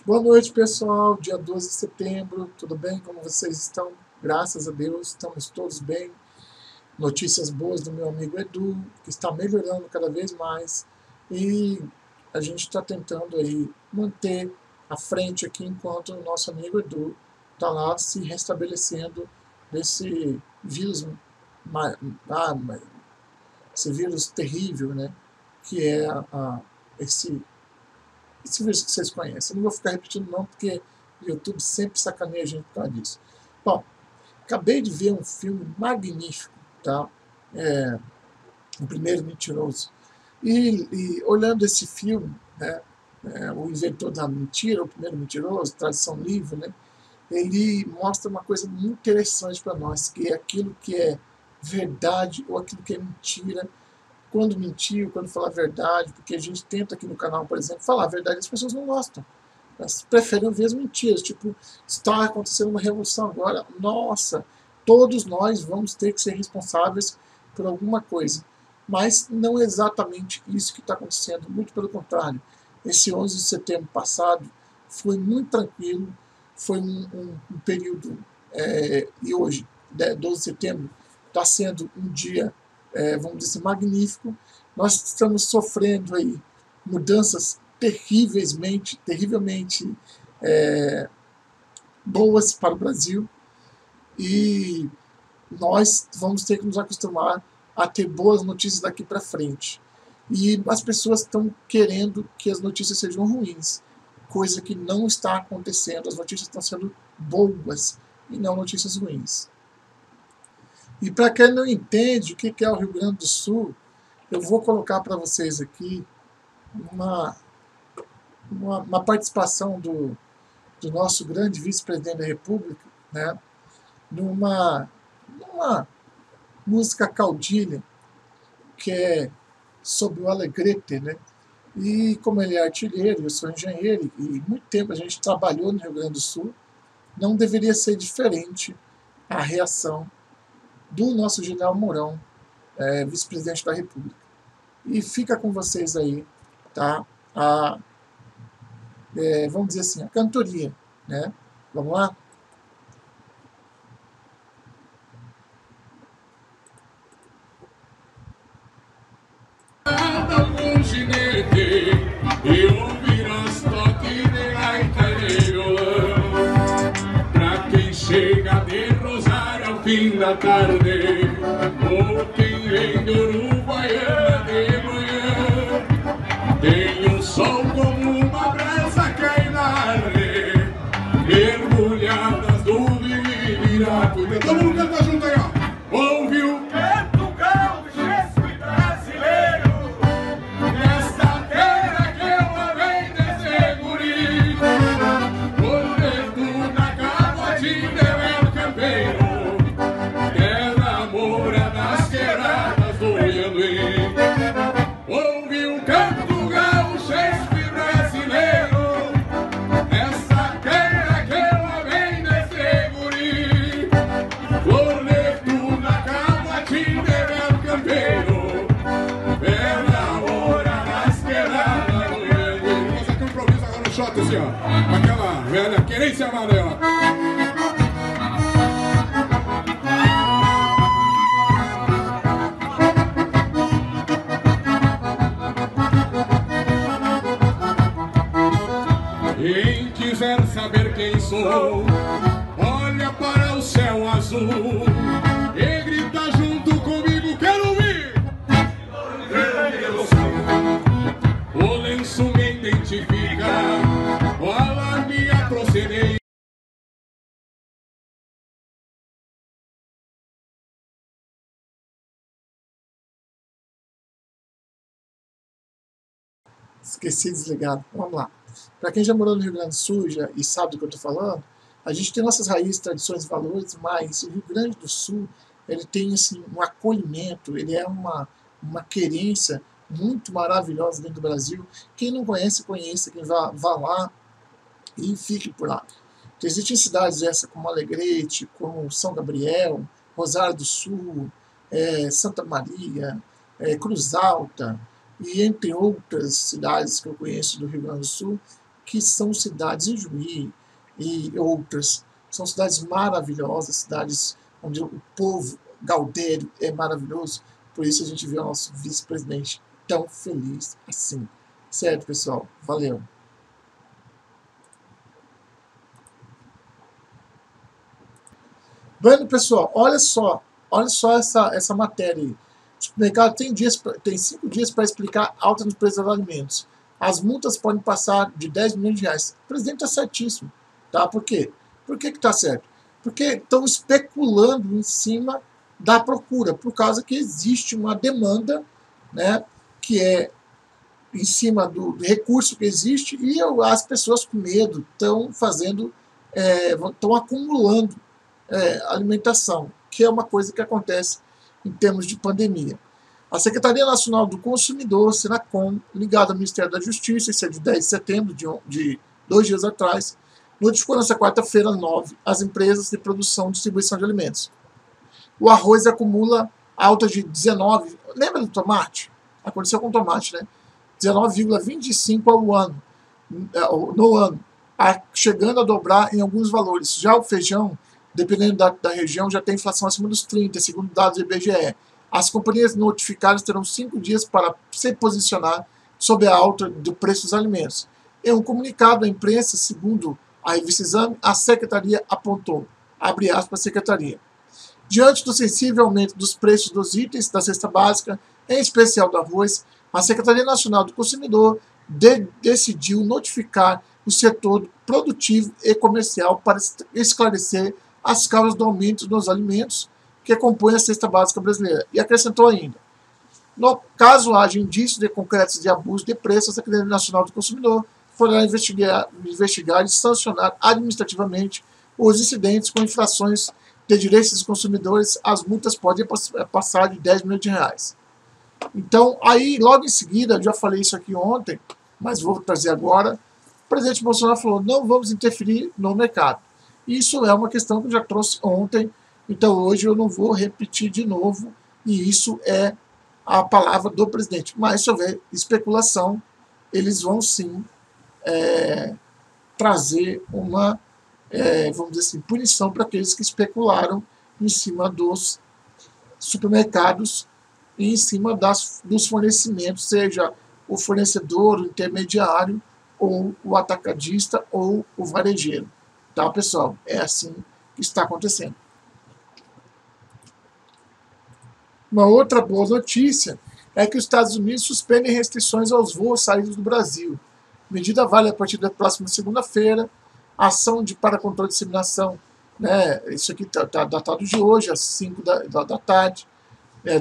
Boa noite, pessoal. Dia 12 de setembro, tudo bem? Como vocês estão? Graças a Deus, estamos todos bem. Notícias boas do meu amigo Edu, que está melhorando cada vez mais. E a gente está tentando aí manter a frente aqui enquanto o nosso amigo Edu está lá se restabelecendo desse vírus, esse vírus terrível, né? Que é esse vírus que vocês conhecem. Eu não vou ficar repetindo não, porque o YouTube sempre sacaneia a gente por causa disso. Bom, acabei de ver um filme magnífico, tá? O Primeiro Mentiroso. E olhando esse filme, né, o inventor da mentira, o primeiro mentiroso, tradição livre, né, ele mostra uma coisa muito interessante para nós, que é aquilo que é verdade ou aquilo que é mentira, quando mentir, quando falar a verdade, porque a gente tenta aqui no canal, por exemplo, falar a verdade, as pessoas não gostam. Elas preferem ver as mentiras, tipo, está acontecendo uma revolução agora, nossa, todos nós vamos ter que ser responsáveis por alguma coisa. Mas não é exatamente isso que está acontecendo, muito pelo contrário. Esse 11 de setembro passado foi muito tranquilo, foi um período, e hoje, 12 de setembro, está sendo um dia, vamos dizer assim, magnífico. Nós estamos sofrendo aí mudanças terrivelmente boas para o Brasil, e nós vamos ter que nos acostumar a ter boas notícias daqui para frente. E as pessoas estão querendo que as notícias sejam ruins, coisa que não está acontecendo. As notícias estão sendo boas e não notícias ruins. E para quem não entende o que é o Rio Grande do Sul, eu vou colocar para vocês aqui uma participação do nosso grande vice-presidente da República, né, numa música caudilha, que é sobre o Alegrete, né? E como ele é artilheiro, eu sou engenheiro, e muito tempo a gente trabalhou no Rio Grande do Sul, não deveria ser diferente a reação do nosso general Mourão, vice-presidente da República. E fica com vocês aí, tá? Vamos dizer assim, a cantoria, né? Vamos lá? E ouvirás toque de gaita e violão. Pra quem chega de Rosário ao fim da tarde, ou quem vem de Uruguaiana de manhã, tem um sol como uma brasa cai na arde, mergulhadas do Vivirato. Todo mundo canta junto aí, ó. Ouve o canto gaúcho e brasileiro. Ouve um canto gaúcho e brasileiro, essa terra que ela vem desse guri. Flor de tuna, cavatinho de belo campeiro, bela hora nas quebradas do Ianguí. Vamos fazer aqui um improviso agora no shot assim, ó, com aquela velha querência amarela. Quem quiser saber quem sou, olha para o céu azul e grita junto comigo, quero ouvir! O lenço me identifica, olha a minha procedência. Esqueci de desligar. Vamos lá. Para quem já morou no Rio Grande do Sul e sabe do que eu estou falando, a gente tem nossas raízes, tradições e valores, mas o Rio Grande do Sul ele tem assim, um acolhimento, ele é uma querência muito maravilhosa dentro do Brasil. Quem não conhece, conheça. Quem vá lá e fique por lá. Então, existem cidades essas como Alegrete, como São Gabriel, Rosário do Sul, Santa Maria, Cruz Alta, e entre outras cidades que eu conheço do Rio Grande do Sul, que são cidades em Juí e outras, são cidades maravilhosas, cidades onde o povo gaudério é maravilhoso, por isso a gente vê o nosso vice-presidente tão feliz assim. Certo, pessoal? Valeu! Bueno, pessoal, olha só essa matéria aí. O supermercado tem 5 dias para explicar alta nos preços dos alimentos. As multas podem passar de 10 milhões de reais. O presidente está certíssimo. Tá? Por quê? Por que está certo? Porque estão especulando em cima da procura, por causa que existe uma demanda, né, que é em cima do recurso que existe, e as pessoas com medo estão acumulando alimentação, que é uma coisa que acontece em termos de pandemia. A Secretaria Nacional do Consumidor, Senacom, ligada ao Ministério da Justiça, isso é de 10 de setembro, de 2 dias atrás, notificou nessa quarta-feira 9 as empresas de produção e distribuição de alimentos. O arroz acumula alta de 19%. Lembra do tomate? Aconteceu com o tomate, né? 19,25% no ano, chegando a dobrar em alguns valores. Já o feijão, dependendo da região, já tem inflação acima dos 30%, segundo dados do IBGE. As companhias notificadas terão 5 dias para se posicionar sobre a alta do preço dos alimentos. Em um comunicado à imprensa, segundo a revista Exame, a Secretaria apontou, abre aspas, Secretaria. Diante do sensível aumento dos preços dos itens da cesta básica, em especial do arroz, a Secretaria Nacional do Consumidor decidiu notificar o setor produtivo e comercial para esclarecer as causas do aumento dos alimentos que compõem a cesta básica brasileira. E acrescentou ainda, no caso haja indícios concretos de abuso de preço, a Secretaria Nacional do Consumidor poderá investigar e sancionar administrativamente os incidentes com infrações de direitos dos consumidores. As multas podem passar de 10 milhões de reais. Então, aí, logo em seguida, eu já falei isso aqui ontem, mas vou trazer agora, o presidente Bolsonaro falou, não vamos interferir no mercado. Isso é uma questão que eu já trouxe ontem, então hoje eu não vou repetir de novo, e isso é a palavra do presidente. Mas se houver especulação, eles vão sim trazer uma, vamos dizer assim, punição para aqueles que especularam em cima dos supermercados e em cima dos fornecimentos, seja o fornecedor, o intermediário, ou o atacadista, ou o varejeiro. Tá, pessoal? É assim que está acontecendo. Uma outra boa notícia é que os Estados Unidos suspendem restrições aos voos saídos do Brasil. A medida vale a partir da próxima segunda-feira. A ação para controle de disseminação, né, isso aqui está datado de hoje, às 5 da tarde,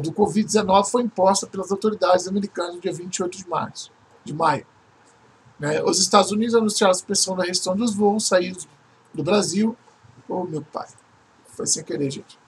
do Covid-19 foi imposta pelas autoridades americanas no dia 28 de maio. Os Estados Unidos anunciaram a suspensão da restrição dos voos saídos do Brasil. Oh, meu pai, foi sem querer, gente.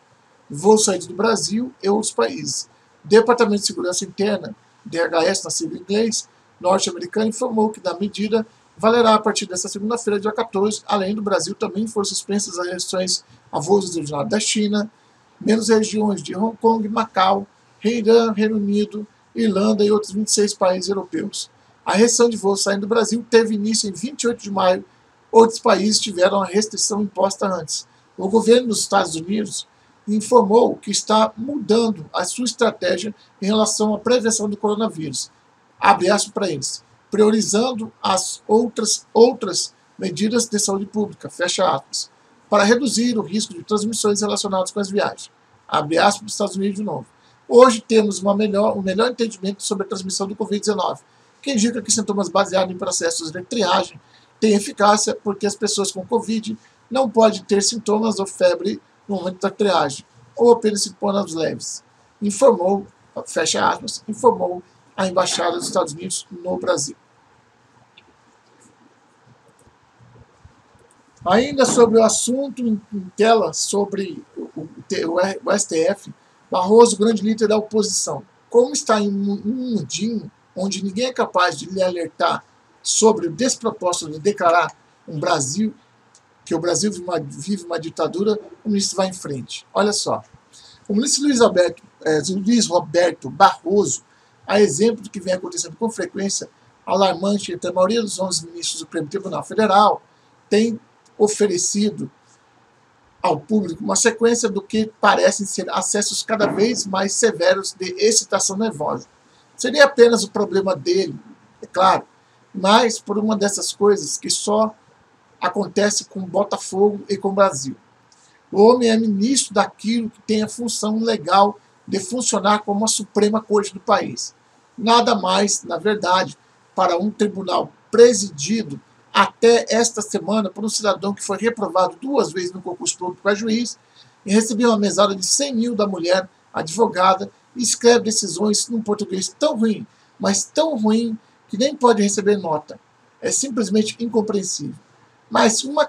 Voos saídos do Brasil e outros países. O Departamento de Segurança Interna, DHS, na sigla em inglês, norte-americano, informou que da medida valerá a partir desta segunda-feira, dia 14. Além do Brasil, também foram suspensas as restrições a voos originários da China, menos regiões de Hong Kong, Macau, Irã, Reino Unido, Irlanda e outros 26 países europeus. A restrição de voos saindo do Brasil teve início em 28 de maio. Outros países tiveram a restrição imposta antes. O governo dos Estados Unidos informou que está mudando a sua estratégia em relação à prevenção do coronavírus. Abre aspas para eles. Priorizando as outras medidas de saúde pública, fecha aspas, para reduzir o risco de transmissões relacionadas com as viagens. Abre aspas para os Estados Unidos de novo. Hoje temos um melhor entendimento sobre a transmissão do Covid-19, que indica que sintomas baseados em processos de triagem têm eficácia porque as pessoas com Covid não podem ter sintomas ou febre no momento da triagem, ou apenas sintomas leves. Informou, fecha aspas, informou a Embaixada dos Estados Unidos no Brasil. Ainda sobre o assunto em tela, sobre o STF, Barroso, grande líder da oposição. Como está em um mundinho onde ninguém é capaz de lhe alertar sobre o despropósito de declarar que o Brasil vive uma ditadura, o ministro vai em frente. Olha só. O ministro Luiz Roberto Barroso, a exemplo do que vem acontecendo com frequência, alarmante entre a maioria dos 11 ministros do Supremo Tribunal Federal, tem oferecido ao público uma sequência do que parecem ser acessos cada vez mais severos de excitação nervosa. Seria apenas o problema dele, é claro, mas por uma dessas coisas que só acontece com Botafogo e com o Brasil. O homem é ministro daquilo que tem a função legal de funcionar como a Suprema Corte do país. Nada mais, na verdade, para um tribunal presidido até esta semana por um cidadão que foi reprovado 2 vezes no concurso público para juiz e recebeu uma mesada de 100 mil da mulher, advogada, e escreve decisões num português tão ruim, mas tão ruim, que nem pode receber nota. É simplesmente incompreensível. Mas uma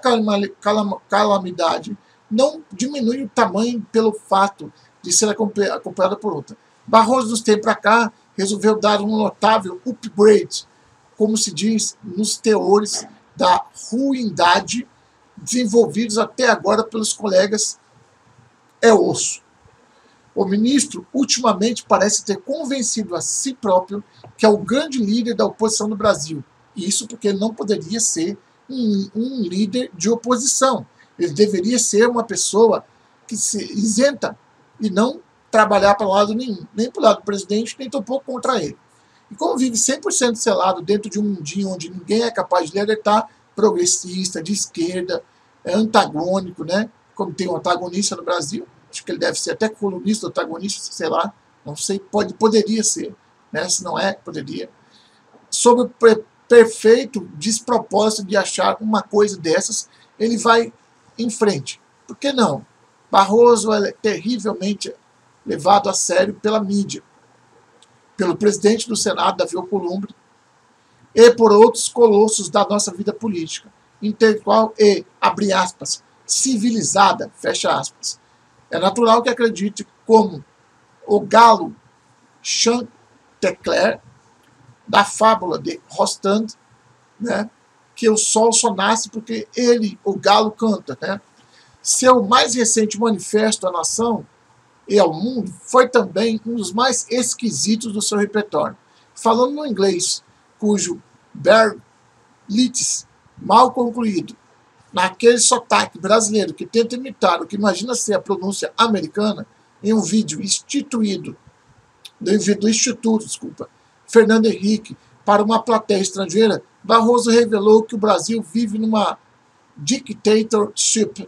calamidade não diminui o tamanho pelo fato de ser acompanhada por outra. Barroso, dos tempos para cá, resolveu dar um notável upgrade, como se diz nos teores da ruindade desenvolvidos até agora pelos colegas osso. O ministro ultimamente parece ter convencido a si próprio que é o grande líder da oposição no Brasil. Isso porque ele não poderia ser um líder de oposição. Ele deveria ser uma pessoa que se isenta e não trabalhar para lado nenhum, nem para o lado do presidente, nem tampouco contra ele. E como vive 100% selado dentro de um mundinho onde ninguém é capaz de lhe alertar, progressista, de esquerda, antagônico, né? Como tem um antagonista no Brasil, acho que ele deve ser até colunista, antagonista, sei lá, não sei, poderia ser, né? Se não é, poderia. Sob o perfeito despropósito de achar uma coisa dessas, ele vai em frente. Por que não? Barroso é terrivelmente levado a sério pela mídia, pelo presidente do Senado, Davi Alcolumbre, e por outros colossos da nossa vida política, intelectual e, abre aspas, civilizada, fecha aspas. É natural que acredite, como o galo Chantecler, da fábula de Rostand, né, que o sol só nasce porque ele, o galo, canta. Né? Seu mais recente manifesto à nação e ao mundo foi também um dos mais esquisitos do seu repertório. Falando no inglês, cujo Berlitz, mal concluído, naquele sotaque brasileiro que tenta imitar o que imagina ser a pronúncia americana, em um vídeo do Instituto Fernando Henrique para uma plateia estrangeira, Barroso revelou que o Brasil vive numa dictatorship,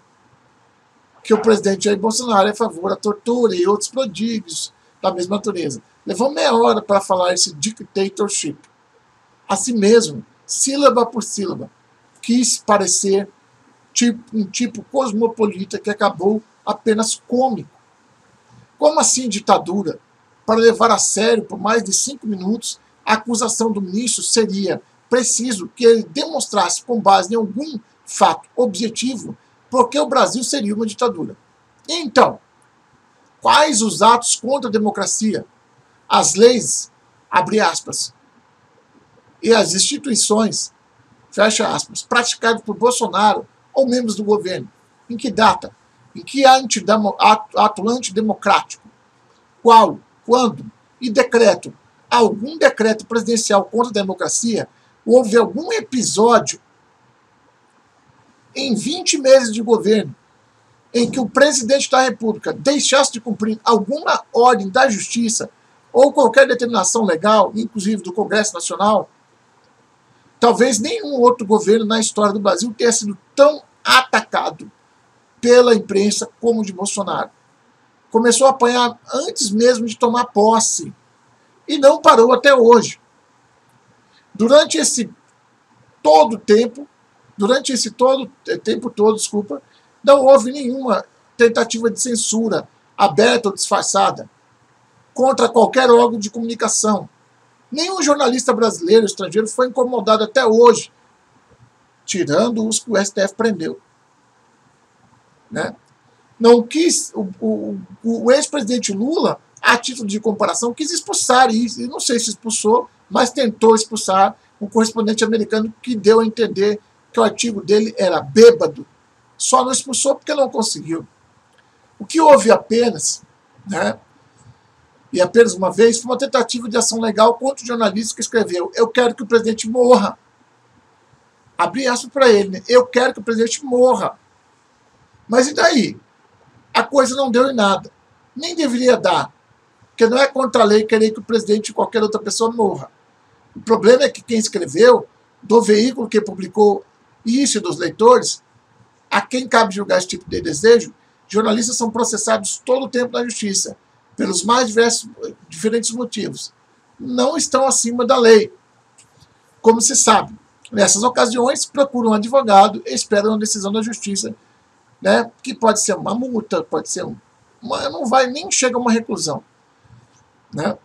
que o presidente Jair Bolsonaro é a favor da tortura e outros prodígios da mesma natureza. Levou meia hora para falar esse dictatorship. Assim mesmo, sílaba por sílaba, quis parecer um tipo cosmopolita que acabou apenas cômico. Como assim ditadura? Para levar a sério por mais de 5 minutos, a acusação do ministro seria preciso que ele demonstrasse com base em algum fato objetivo porque o Brasil seria uma ditadura. Então, quais os atos contra a democracia, as leis, abre aspas, e as instituições, fecha aspas, praticadas por Bolsonaro ou membros do governo? Em que data? Em que ato antidemocrático? Qual? Quando? E decreto? Algum decreto presidencial contra a democracia? Houve algum episódio em 20 meses de governo em que o presidente da República deixasse de cumprir alguma ordem da Justiça ou qualquer determinação legal, inclusive do Congresso Nacional? Talvez nenhum outro governo na história do Brasil tenha sido tão atacado pela imprensa como o de Bolsonaro. Começou a apanhar antes mesmo de tomar posse e não parou até hoje. Durante esse tempo todo, não houve nenhuma tentativa de censura, aberta ou disfarçada, contra qualquer órgão de comunicação. Nenhum jornalista brasileiro ou estrangeiro foi incomodado até hoje, tirando os que o STF prendeu. Né? Não quis, o ex-presidente Lula, a título de comparação, quis expulsar isso, e não sei se expulsou, mas tentou expulsar um correspondente americano que deu a entender que o artigo dele era bêbado. Só não expulsou porque não conseguiu. O que houve apenas, né, e apenas uma vez, foi uma tentativa de ação legal contra o jornalista que escreveu: eu quero que o presidente morra. Abri aspas para ele, né? Eu quero que o presidente morra. Mas e daí? A coisa não deu em nada. Nem deveria dar. Porque não é contra a lei querer que o presidente ou qualquer outra pessoa morra. O problema é que quem escreveu, do veículo que publicou isso e dos leitores, a quem cabe julgar esse tipo de desejo, jornalistas são processados todo o tempo na justiça, pelos mais diferentes motivos. Não estão acima da lei. Como se sabe, nessas ocasiões, procuram um advogado e esperam uma decisão da justiça, né, que pode ser uma multa, pode ser não vai nem chega a uma reclusão. Né?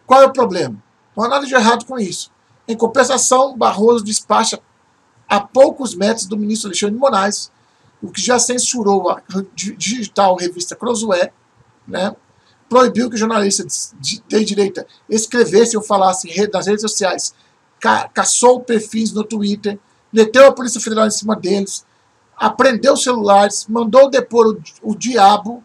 Qual é o problema? Não há nada de errado com isso. Em compensação, Barroso despacha a poucos metros do ministro Alexandre de Moraes, o que já censurou a digital revista Crozoé, né? Proibiu que jornalistas de direita escrevessem ou falassem nas redes sociais, caçou perfis no Twitter, meteu a Polícia Federal em cima deles, apreendeu celulares, mandou depor o diabo.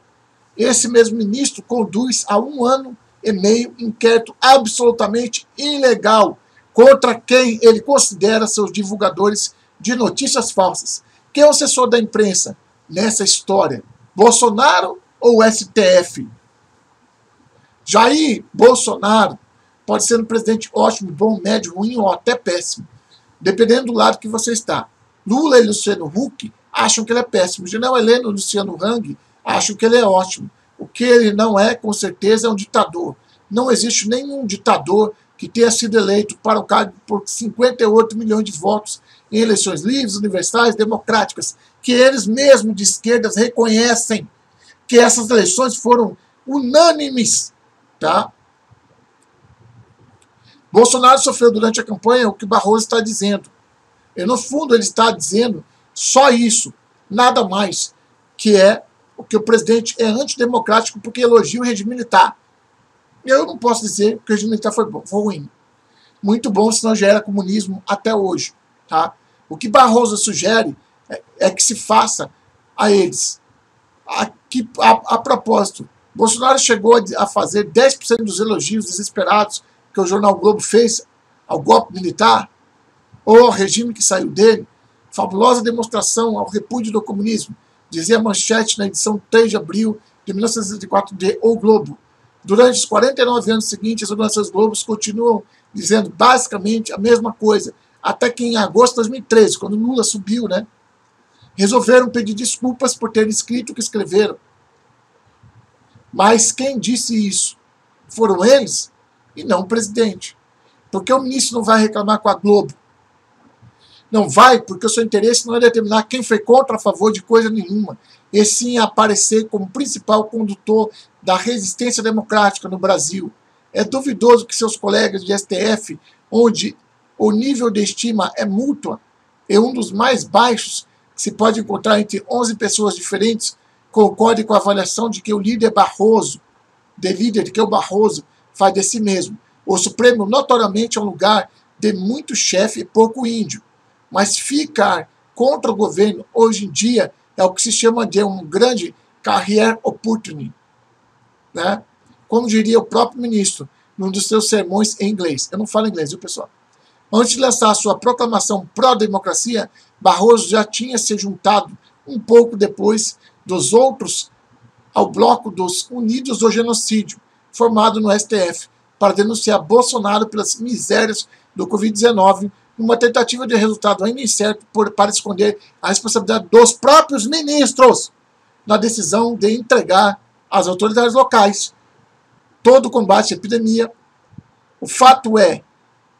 Esse mesmo ministro conduz há 1 ano e meio inquérito absolutamente ilegal contra quem ele considera seus divulgadores de notícias falsas. Quem é o assessor da imprensa nessa história? Bolsonaro ou o STF? Jair Bolsonaro pode ser um presidente ótimo, bom, médio, ruim ou até péssimo, dependendo do lado que você está. Lula e Luciano Huck acham que ele é péssimo. General Heleno e Luciano Hang acham que ele é ótimo. O que ele não é, com certeza, é um ditador. Não existe nenhum ditador que tenha sido eleito para o cargo por 58 milhões de votos em eleições livres, universais, democráticas, que eles mesmos de esquerdas reconhecem que essas eleições foram unânimes. Tá? Bolsonaro sofreu durante a campanha o que Barroso está dizendo. E, no fundo, ele está dizendo só isso, nada mais, que é o que o presidente é antidemocrático porque elogia o regime militar. Eu não posso dizer que o regime militar foi ruim. Muito bom, senão já era comunismo até hoje. Tá? O que Barroso sugere é que se faça a eles. A propósito, Bolsonaro chegou a fazer 10% dos elogios desesperados que o jornal Globo fez ao golpe militar ou ao regime que saiu dele. Fabulosa demonstração ao repúdio do comunismo, dizia a manchete na edição 3 de abril de 1964 de O Globo. Durante os 49 anos seguintes, as organizações Globos continuam dizendo basicamente a mesma coisa, até que em agosto de 2013, quando Lula subiu, né, resolveram pedir desculpas por terem escrito o que escreveram. Mas quem disse isso? Foram eles e não o presidente. Porque o ministro não vai reclamar com a Globo. Não vai, porque o seu interesse não é determinar quem foi contra ou a favor de coisa nenhuma, e sim aparecer como principal condutor da resistência democrática no Brasil. É duvidoso que seus colegas de STF, onde o nível de estima é mútua, é um dos mais baixos que se pode encontrar entre 11 pessoas diferentes, concordem com a avaliação de que o líder Barroso, faz de si mesmo. O Supremo notoriamente é um lugar de muito chefe e pouco índio. Mas ficar contra o governo hoje em dia é o que se chama de um grande career opportunity. Né? Como diria o próprio ministro num dos seus sermões em inglês. Eu não falo inglês, viu, pessoal? Antes de lançar a sua proclamação pró-democracia, Barroso já tinha se juntado um pouco depois dos outros ao bloco dos Unidos do Genocídio, formado no STF, para denunciar Bolsonaro pelas misérias do Covid-19, numa tentativa de resultado ainda incerto para esconder a responsabilidade dos próprios ministros na decisão de entregar às autoridades locais todo o combate à epidemia. O fato é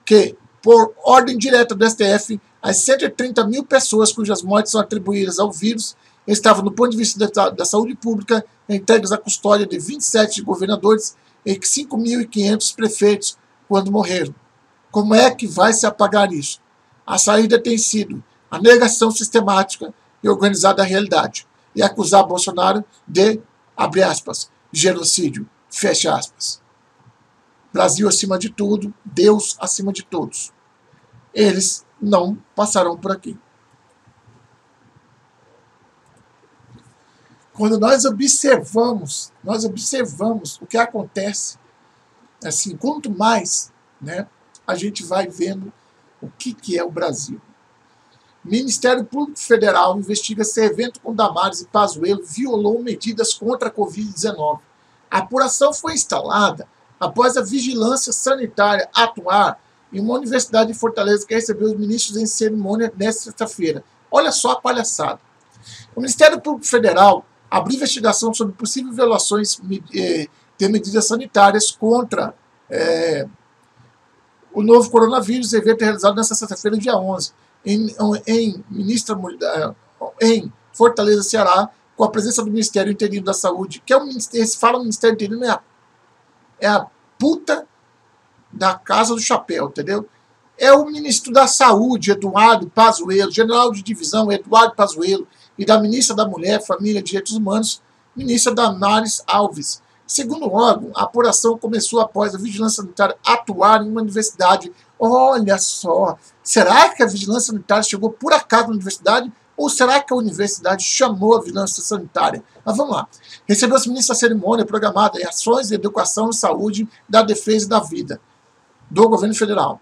que, por ordem direta do STF, as 130 mil pessoas cujas mortes são atribuídas ao vírus estavam, do ponto de vista da saúde pública, entregues à custódia de 27 governadores e 5.500 prefeitos quando morreram. Como é que vai se apagar isso? A saída tem sido a negação sistemática e organizada da realidade e acusar Bolsonaro de, abre aspas, genocídio, fecha aspas. Brasil acima de tudo, Deus acima de todos. Eles não passarão por aqui. Quando nós observamos o que acontece assim, quanto mais, né, a gente vai vendo o que é o Brasil. Ministério Público Federal investiga se evento com Damares e Pazuello violou medidas contra a Covid-19. A apuração foi instalada após a vigilância sanitária atuar em uma universidade de Fortaleza que recebeu os ministros em cerimônia nesta sexta-feira. Olha só a palhaçada. O Ministério Público Federal abriu investigação sobre possíveis violações de medidas sanitárias contra o novo coronavírus, evento realizado nesta sexta-feira, dia 11, em Fortaleza, Ceará, com a presença do Ministério Interino da Saúde, que é o Ministério, se fala Ministério Interino, é a puta da casa do chapéu, entendeu? É o ministro da Saúde, Eduardo Pazuello, general de divisão, Eduardo Pazuello, e da ministra da Mulher, Família e Direitos Humanos, ministra Damares Alves. Segundo o órgão, a apuração começou após a vigilância sanitária atuar em uma universidade. Olha só, será que a vigilância sanitária chegou por acaso na universidade? Ou será que a universidade chamou a vigilância sanitária? Mas vamos lá. Recebeu-se ministro da cerimônia programada em ações de educação e saúde, da defesa e da vida, do governo federal.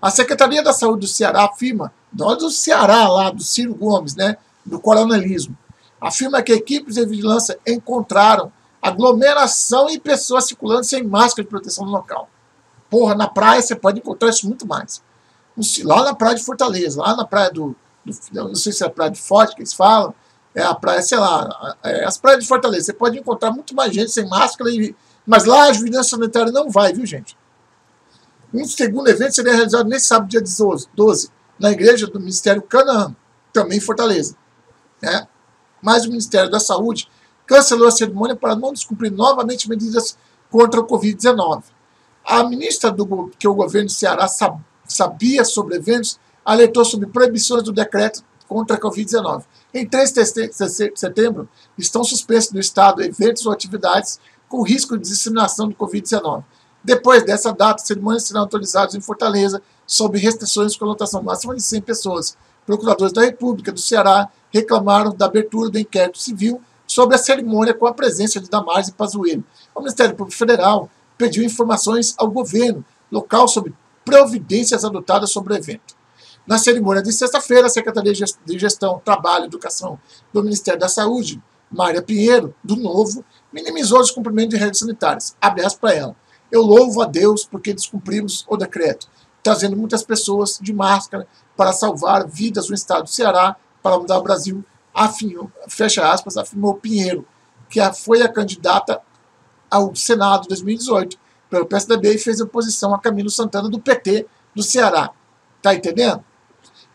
A Secretaria da Saúde do Ceará afirma, não do Ceará lá, do Ciro Gomes, né, do coronelismo, afirma que equipes de vigilância encontraram aglomeração e pessoas circulando sem máscara de proteção no local. Porra, na praia você pode encontrar isso muito mais. Lá na praia de Fortaleza, lá na praia não sei se é a praia de Forte que eles falam, é a praia, sei lá, as praias de Fortaleza, você pode encontrar muito mais gente sem máscara, mas lá a vigilância sanitária não vai, viu, gente? Um segundo evento seria realizado nesse sábado, dia 12, na igreja do Ministério Canaã, também em Fortaleza. Né? Mas o Ministério da Saúde cancelou a cerimônia para não descumprir novamente medidas contra o Covid-19. A ministra que o governo do Ceará sabia sobre eventos alertou sobre proibições do decreto contra a Covid-19. Em 3 de setembro, estão suspensos no estado eventos ou atividades com risco de disseminação do Covid-19. Depois dessa data, cerimônias serão autorizadas em Fortaleza sob restrições com lotação máxima de 100 pessoas. Procuradores da República do Ceará reclamaram da abertura do inquérito civil sobre a cerimônia com a presença de Damares e Pazuello. O Ministério Público Federal pediu informações ao governo local sobre providências adotadas sobre o evento. Na cerimônia de sexta-feira, a Secretaria de Gestão, Trabalho e Educação do Ministério da Saúde, Mária Pinheiro, do Novo, minimizou o descumprimento de regras sanitárias. Abre aspas para ela. Eu louvo a Deus porque descumprimos o decreto, trazendo muitas pessoas de máscara para salvar vidas no estado do Ceará, para mudar o Brasil, fecha aspas, afirmou Pinheiro, que foi a candidata ao Senado em 2018 pelo PSDB e fez oposição a Camilo Santana, do PT do Ceará. Tá entendendo?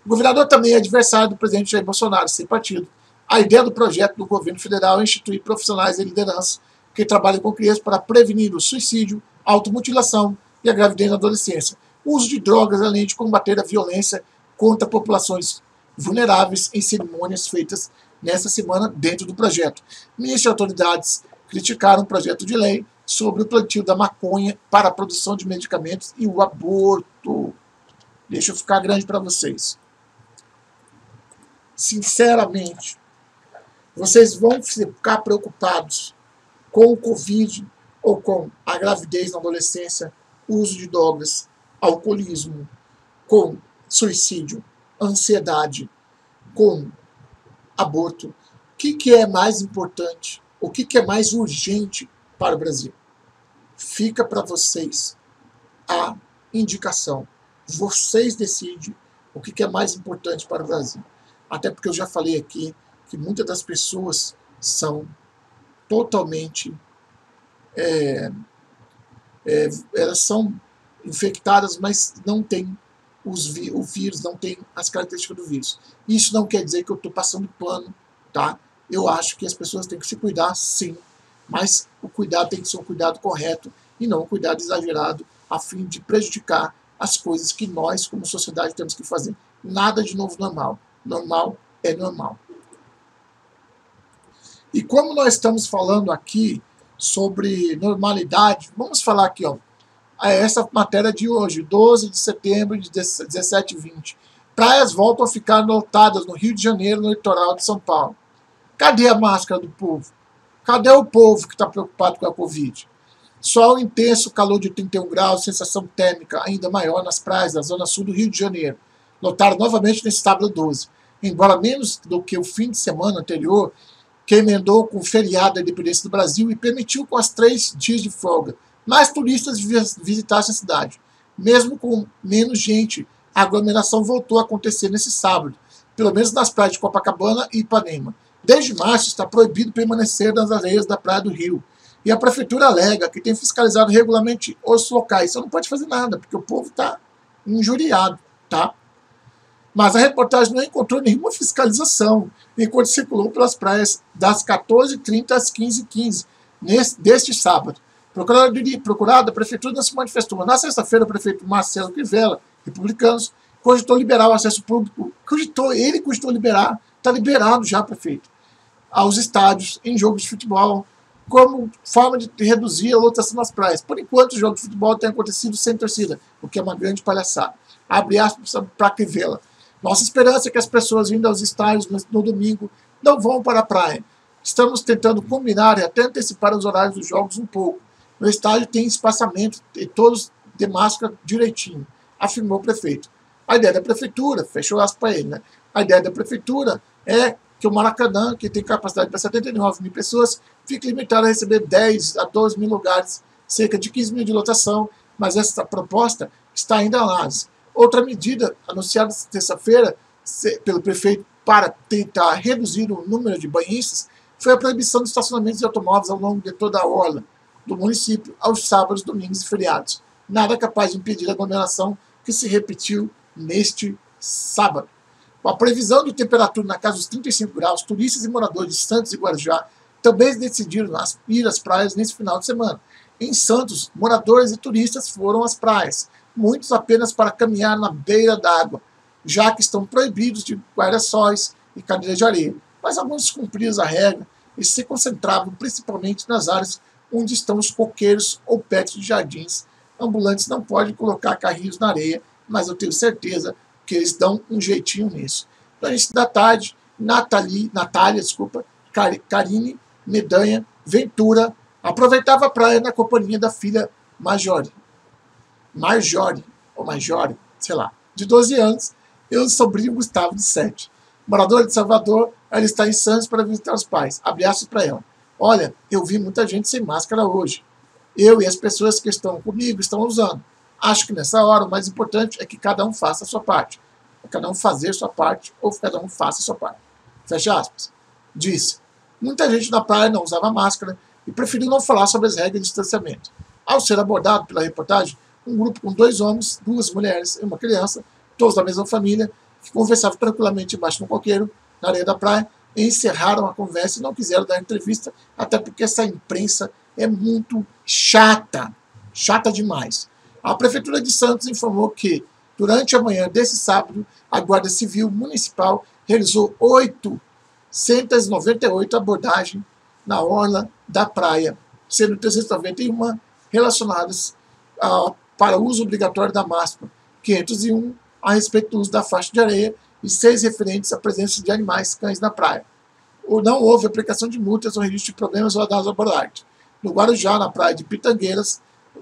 O governador também é adversário do presidente Jair Bolsonaro, sem partido. A ideia do projeto do governo federal é instituir profissionais de liderança que trabalhem com crianças para prevenir o suicídio, a automutilação e a gravidez na adolescência, o uso de drogas, além de combater a violência contra populações vulneráveis em cerimônias feitas nesta semana dentro do projeto. Ministros e autoridades criticaram o projeto de lei sobre o plantio da maconha para a produção de medicamentos e o aborto. Deixa eu ficar grande para vocês. Sinceramente, vocês vão ficar preocupados com o Covid ou com a gravidez na adolescência, o uso de drogas, alcoolismo, com suicídio, ansiedade, com aborto. O que é mais importante? O que é mais urgente para o Brasil? Fica para vocês a indicação. Vocês decidem o que é mais importante para o Brasil. Até porque eu já falei aqui que muitas das pessoas são totalmente elas são infectadas, mas não têm o vírus, não tem as características do vírus. Isso não quer dizer que eu estou passando pano, tá? Eu acho que as pessoas têm que se cuidar, sim, mas o cuidado tem que ser um cuidado correto e não um cuidado exagerado a fim de prejudicar as coisas que nós, como sociedade, temos que fazer. Nada de novo normal. Normal é normal. E como nós estamos falando aqui sobre normalidade, vamos falar aqui, ó, essa matéria de hoje, 12 de setembro de 17 e 20. Praias voltam a ficar lotadas no Rio de Janeiro, no litoral de São Paulo. Cadê a máscara do povo? Cadê o povo que está preocupado com a Covid? Sol intenso, calor de 31 graus, sensação térmica ainda maior nas praias da zona sul do Rio de Janeiro. Lotaram novamente nesse sábado 12. Embora menos do que o fim de semana anterior, que emendou com o feriado da independência do Brasil e permitiu com as 3 dias de folga mais turistas visitassem a cidade. Mesmo com menos gente, a aglomeração voltou a acontecer nesse sábado, pelo menos nas praias de Copacabana e Ipanema. Desde março está proibido permanecer nas areias da Praia do Rio. E a prefeitura alega que tem fiscalizado regularmente os locais. Então não pode fazer nada, porque o povo está injuriado, tá? Mas a reportagem não encontrou nenhuma fiscalização enquanto circulou pelas praias das 14h30 às 15h15 deste sábado. Procurado, a prefeitura não se manifestou. Na sexta-feira, o prefeito Marcelo Crivella, republicanos, cogitou liberar o acesso público. Cogitou liberar, está liberado já, prefeito, aos estádios em jogos de futebol, como forma de reduzir a lotação nas praias. Por enquanto, o jogo de futebol tem acontecido sem torcida, o que é uma grande palhaçada. Abre aspas para Crivella. Nossa esperança é que as pessoas vindo aos estádios no domingo não vão para a praia. Estamos tentando combinar e até antecipar os horários dos jogos um pouco. No estádio tem espaçamento e todos de máscara direitinho, afirmou o prefeito. A ideia da prefeitura, fechou aspas para ele, né? A ideia da prefeitura é que o Maracanã, que tem capacidade para 79 mil pessoas, fique limitado a receber 10 a 12 mil lugares, cerca de 15 mil de lotação, mas essa proposta está ainda lá. Outra medida anunciada terça-feira pelo prefeito para tentar reduzir o número de banhistas foi a proibição de estacionamentos de automóveis ao longo de toda a orla do município aos sábados, domingos e feriados. Nada capaz de impedir a aglomeração que se repetiu neste sábado. Com a previsão de temperatura na casa dos 35 graus, turistas e moradores de Santos e Guarujá também decidiram ir às praias nesse final de semana. Em Santos, moradores e turistas foram às praias, muitos apenas para caminhar na beira d'água, já que estão proibidos de guarda-sóis e cadeiras de areia. Mas alguns cumpriram a regra e se concentravam principalmente nas áreas onde estão os coqueiros ou pets de jardins. Ambulantes não podem colocar carrinhos na areia, mas eu tenho certeza que eles dão um jeitinho nisso. No início da tarde, Natália, Karine, Medanha, Ventura, aproveitava a praia na companhia da filha Marjorie, sei lá, de 12 anos, e o sobrinho Gustavo, de 7. Moradora de Salvador, ela está em Santos para visitar os pais. Abre aspas para ela. Olha, eu vi muita gente sem máscara hoje. Eu e as pessoas que estão comigo estão usando. Acho que nessa hora o mais importante é que cada um faça a sua parte. Cada um fazer a sua parte ou cada um faça a sua parte. Fecha aspas. Disse. Muita gente na praia não usava máscara e preferiu não falar sobre as regras de distanciamento. Ao ser abordado pela reportagem, um grupo com 2 homens, 2 mulheres e uma criança, todos da mesma família, que conversavam tranquilamente embaixo de um coqueiro, na areia da praia, encerraram a conversa e não quiseram dar entrevista, até porque essa imprensa é muito chata demais. A Prefeitura de Santos informou que, durante a manhã desse sábado, a Guarda Civil Municipal realizou 898 abordagens na orla da praia, sendo 391 relacionadas para o uso obrigatório da máscara, 501 a respeito do uso da faixa de areia e 6 referentes à presença de animais cães na praia. Não houve aplicação de multas ou registro de problemas ou dados abordados. No Guarujá, na praia de Pitangueiras,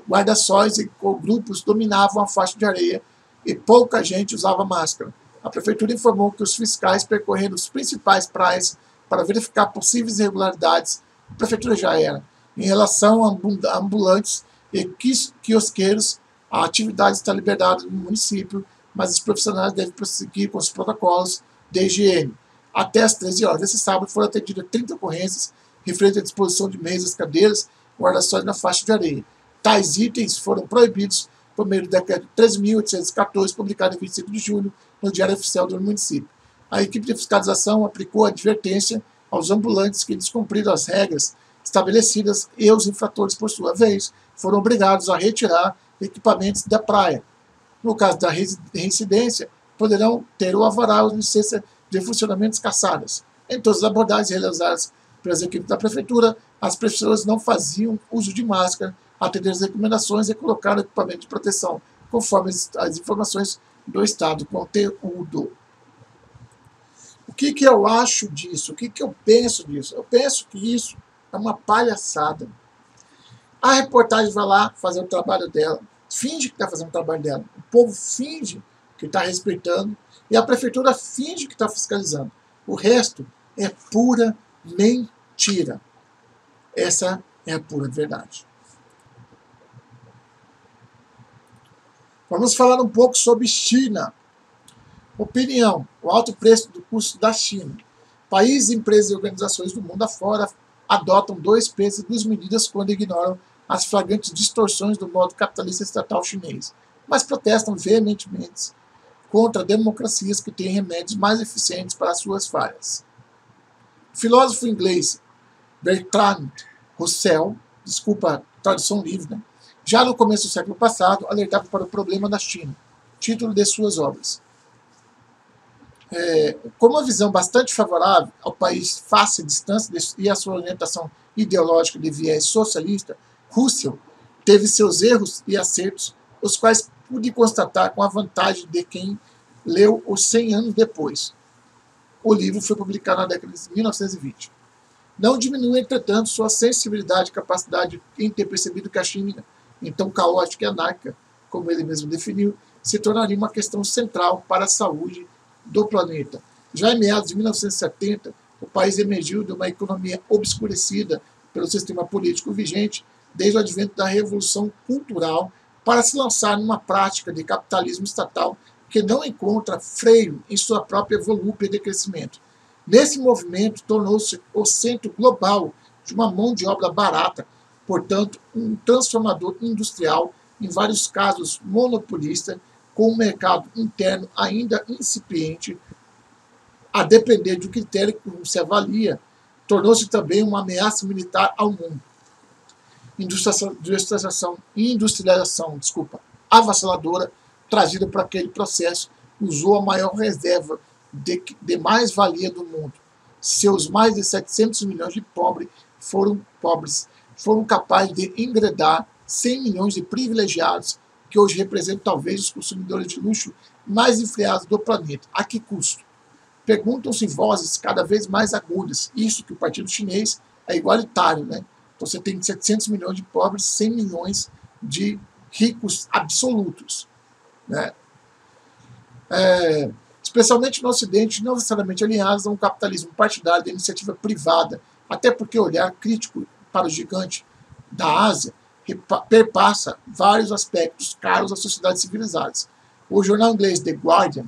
guarda-sóis e grupos dominavam a faixa de areia e pouca gente usava máscara. A Prefeitura informou que os fiscais percorreram as principais praias para verificar possíveis irregularidades. A Prefeitura já era. Em relação a ambulantes e quiosqueiros, a atividade está liberada no município, mas os profissionais devem prosseguir com os protocolos de higiene. Até às 13 horas desse sábado foram atendidas 30 ocorrências referentes à disposição de mesas, cadeiras, guarda-sóis na faixa de areia. Tais itens foram proibidos por meio do decreto 13.814, publicado em 25 de julho, no Diário Oficial do município. A equipe de fiscalização aplicou a advertência aos ambulantes que descumpriram as regras estabelecidas e os infratores, por sua vez, foram obrigados a retirar equipamentos da praia. No caso da reincidência, poderão ter o alvará ou licença de funcionamentos cassadas. Em todas as abordagens realizadas pelas equipes da Prefeitura, as pessoas não faziam uso de máscara, atenderam as recomendações e colocaram equipamento de proteção, conforme as informações do Estado. Conteúdo. O que eu acho disso? O que eu penso disso? Eu penso que isso é uma palhaçada. A reportagem vai lá fazer o trabalho dela, finge que está fazendo o trabalho dela, o povo finge que está respeitando e a prefeitura finge que está fiscalizando. O resto é pura mentira. Essa é a pura verdade. Vamos falar um pouco sobre China. Opinião: o alto preço do custo da China. Países, empresas e organizações do mundo afora adotam dois pesos e duas medidas quando ignoram as flagrantes distorções do modo capitalista estatal chinês, mas protestam veementemente contra democracias que têm remédios mais eficientes para suas falhas. O filósofo inglês Bertrand Russell, desculpa a tradução livre, né? Já no começo do século passado, alertava para o problema da China, título de suas obras. Com uma visão bastante favorável ao país face à distância e à sua orientação ideológica de viés socialista, Russell teve seus erros e acertos, os quais pude constatar com a vantagem de quem leu os 100 anos depois. O livro foi publicado na década de 1920. Não diminui, entretanto, sua sensibilidade e capacidade em ter percebido que a China, então caótica e anárquica, como ele mesmo definiu, se tornaria uma questão central para a saúde do planeta. Já em meados de 1970, o país emergiu de uma economia obscurecida pelo sistema político vigente desde o advento da Revolução Cultural para se lançar numa prática de capitalismo estatal que não encontra freio em sua própria volúpia de crescimento. Nesse movimento, tornou-se o centro global de uma mão de obra barata, portanto, um transformador industrial, em vários casos monopolista, com um mercado interno ainda incipiente, a depender do critério como se avalia, tornou-se também uma ameaça militar ao mundo. Industrialização, avassaladora, trazida por aquele processo, usou a maior reserva de mais-valia do mundo. Seus mais de 700 milhões de pobres foram capazes de engredar 100 milhões de privilegiados, que hoje representam talvez os consumidores de luxo mais enfriados do planeta. A que custo? Perguntam-se vozes cada vez mais agudas. Isso que o Partido Chinês é igualitário, né? Então você tem 700 milhões de pobres, 100 milhões de ricos absolutos, né? Especialmente no Ocidente, não necessariamente alinhados a um capitalismo partidário de iniciativa privada, até porque o olhar crítico para o gigante da Ásia perpassa vários aspectos caros às sociedades civilizadas. O jornal inglês The Guardian,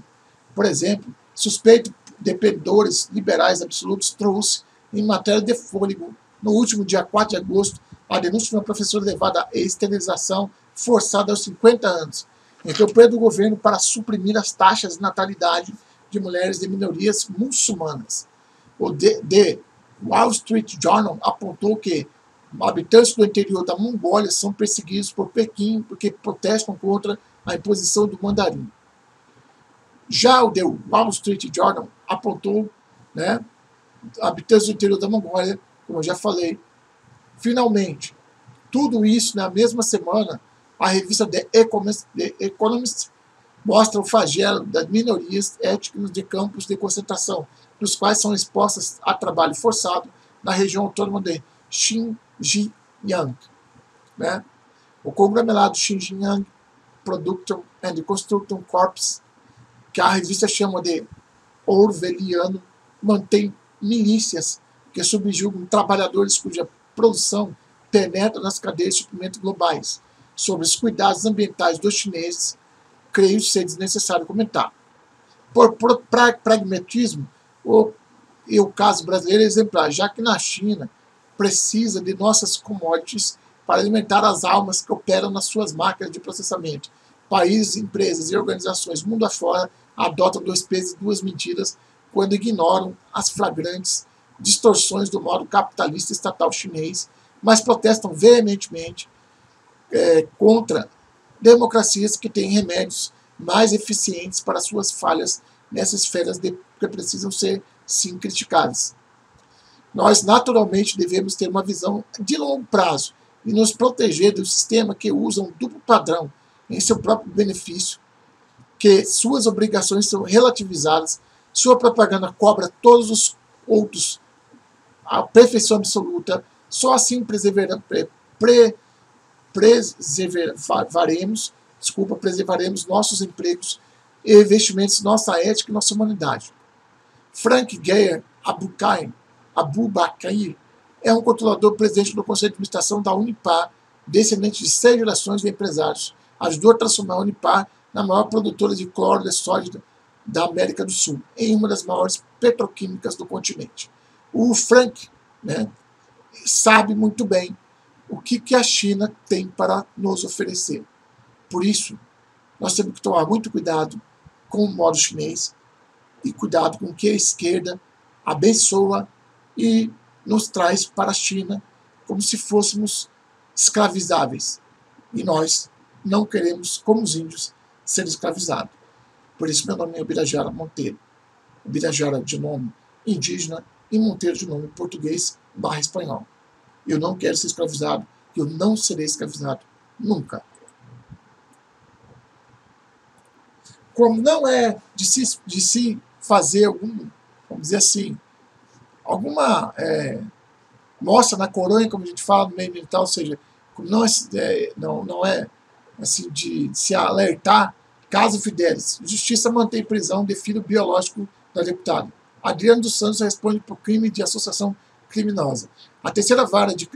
por exemplo, suspeito de pendores liberais absolutos, trouxe, em matéria de fôlego, no último dia 4 de agosto, a denúncia de uma professora levada à esterilização forçada aos 50 anos, em campanha do governo para suprimir as taxas de natalidade de mulheres de minorias muçulmanas. O The Wall Street Journal apontou que habitantes do interior da Mongólia são perseguidos por Pequim porque protestam contra a imposição do mandarim. Já o The Wall Street Journal apontou, né, habitantes do interior da Mongólia, como eu já falei. Finalmente, tudo isso na mesma semana, a revista The Economist mostra o flagelo das minorias étnicas de campos de concentração, nos quais são expostas a trabalho forçado na região autônoma de Xinjiang, né? O conglomerado Xinjiang Production and Construction Corps, que a revista chama de orwelliano, mantém milícias que subjugam trabalhadores cuja produção penetra nas cadeias de suprimento globais. Sobre os cuidados ambientais dos chineses, creio ser desnecessário comentar. Por pragmatismo, o caso brasileiro é exemplar, já que na China precisa de nossas commodities para alimentar as almas que operam nas suas máquinas de processamento. Países, empresas e organizações mundo afora adotam dois pesos e duas medidas quando ignoram as flagrantes distorções do modo capitalista estatal chinês, mas protestam veementemente contra democracias que têm remédios mais eficientes para suas falhas nessas esferas que precisam ser, sim, criticadas. Nós, naturalmente, devemos ter uma visão de longo prazo e nos proteger do sistema que usa um duplo padrão em seu próprio benefício, que suas obrigações são relativizadas, sua propaganda cobra todos os outros a perfeição absoluta, só assim preservaremos nossos empregos e investimentos, nossa ética e nossa humanidade. Frank Geyer Abubakir é um controlador presidente do Conselho de Administração da Unipar, descendente de 6 gerações de empresários. Ajudou a transformar a Unipar na maior produtora de cloro de sódio da América do Sul, em uma das maiores petroquímicas do continente. O Frank, sabe muito bem o que a China tem para nos oferecer. Por isso, nós temos que tomar muito cuidado com o modo chinês e cuidado com o que a esquerda abençoa e nos traz para a China como se fôssemos escravizáveis. E nós não queremos, como os índios, ser escravizados. Por isso meu nome é Ubirajara Monteiro. Ubirajara de nome indígena e Monteiro de nome português / espanhol. Eu não quero ser escravizado, eu não serei escravizado nunca. Como não é de se fazer vamos dizer assim, alguma mostra na coronha, como a gente fala no meio militar, ou seja, não é assim de se alertar, caso Fidelis. Justiça mantém prisão de filho biológico da deputada. Adriano dos Santos responde por crime de associação criminosa. A terceira vara de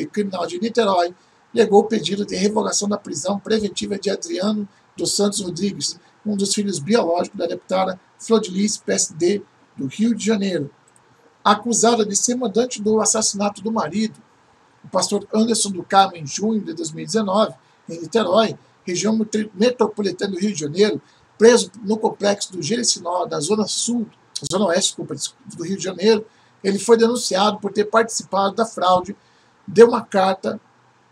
criminal de Niterói negou o pedido de revogação da prisão preventiva de Adriano dos Santos Rodrigues, um dos filhos biológicos da deputada Flodilice, PSD, do Rio de Janeiro. Acusada de ser mandante do assassinato do marido, o pastor Anderson do Carmo, em junho de 2019, em Niterói, região metropolitana do Rio de Janeiro, preso no complexo do Jericinó, da zona oeste do Rio de Janeiro, ele foi denunciado por ter participado da fraude, deu uma carta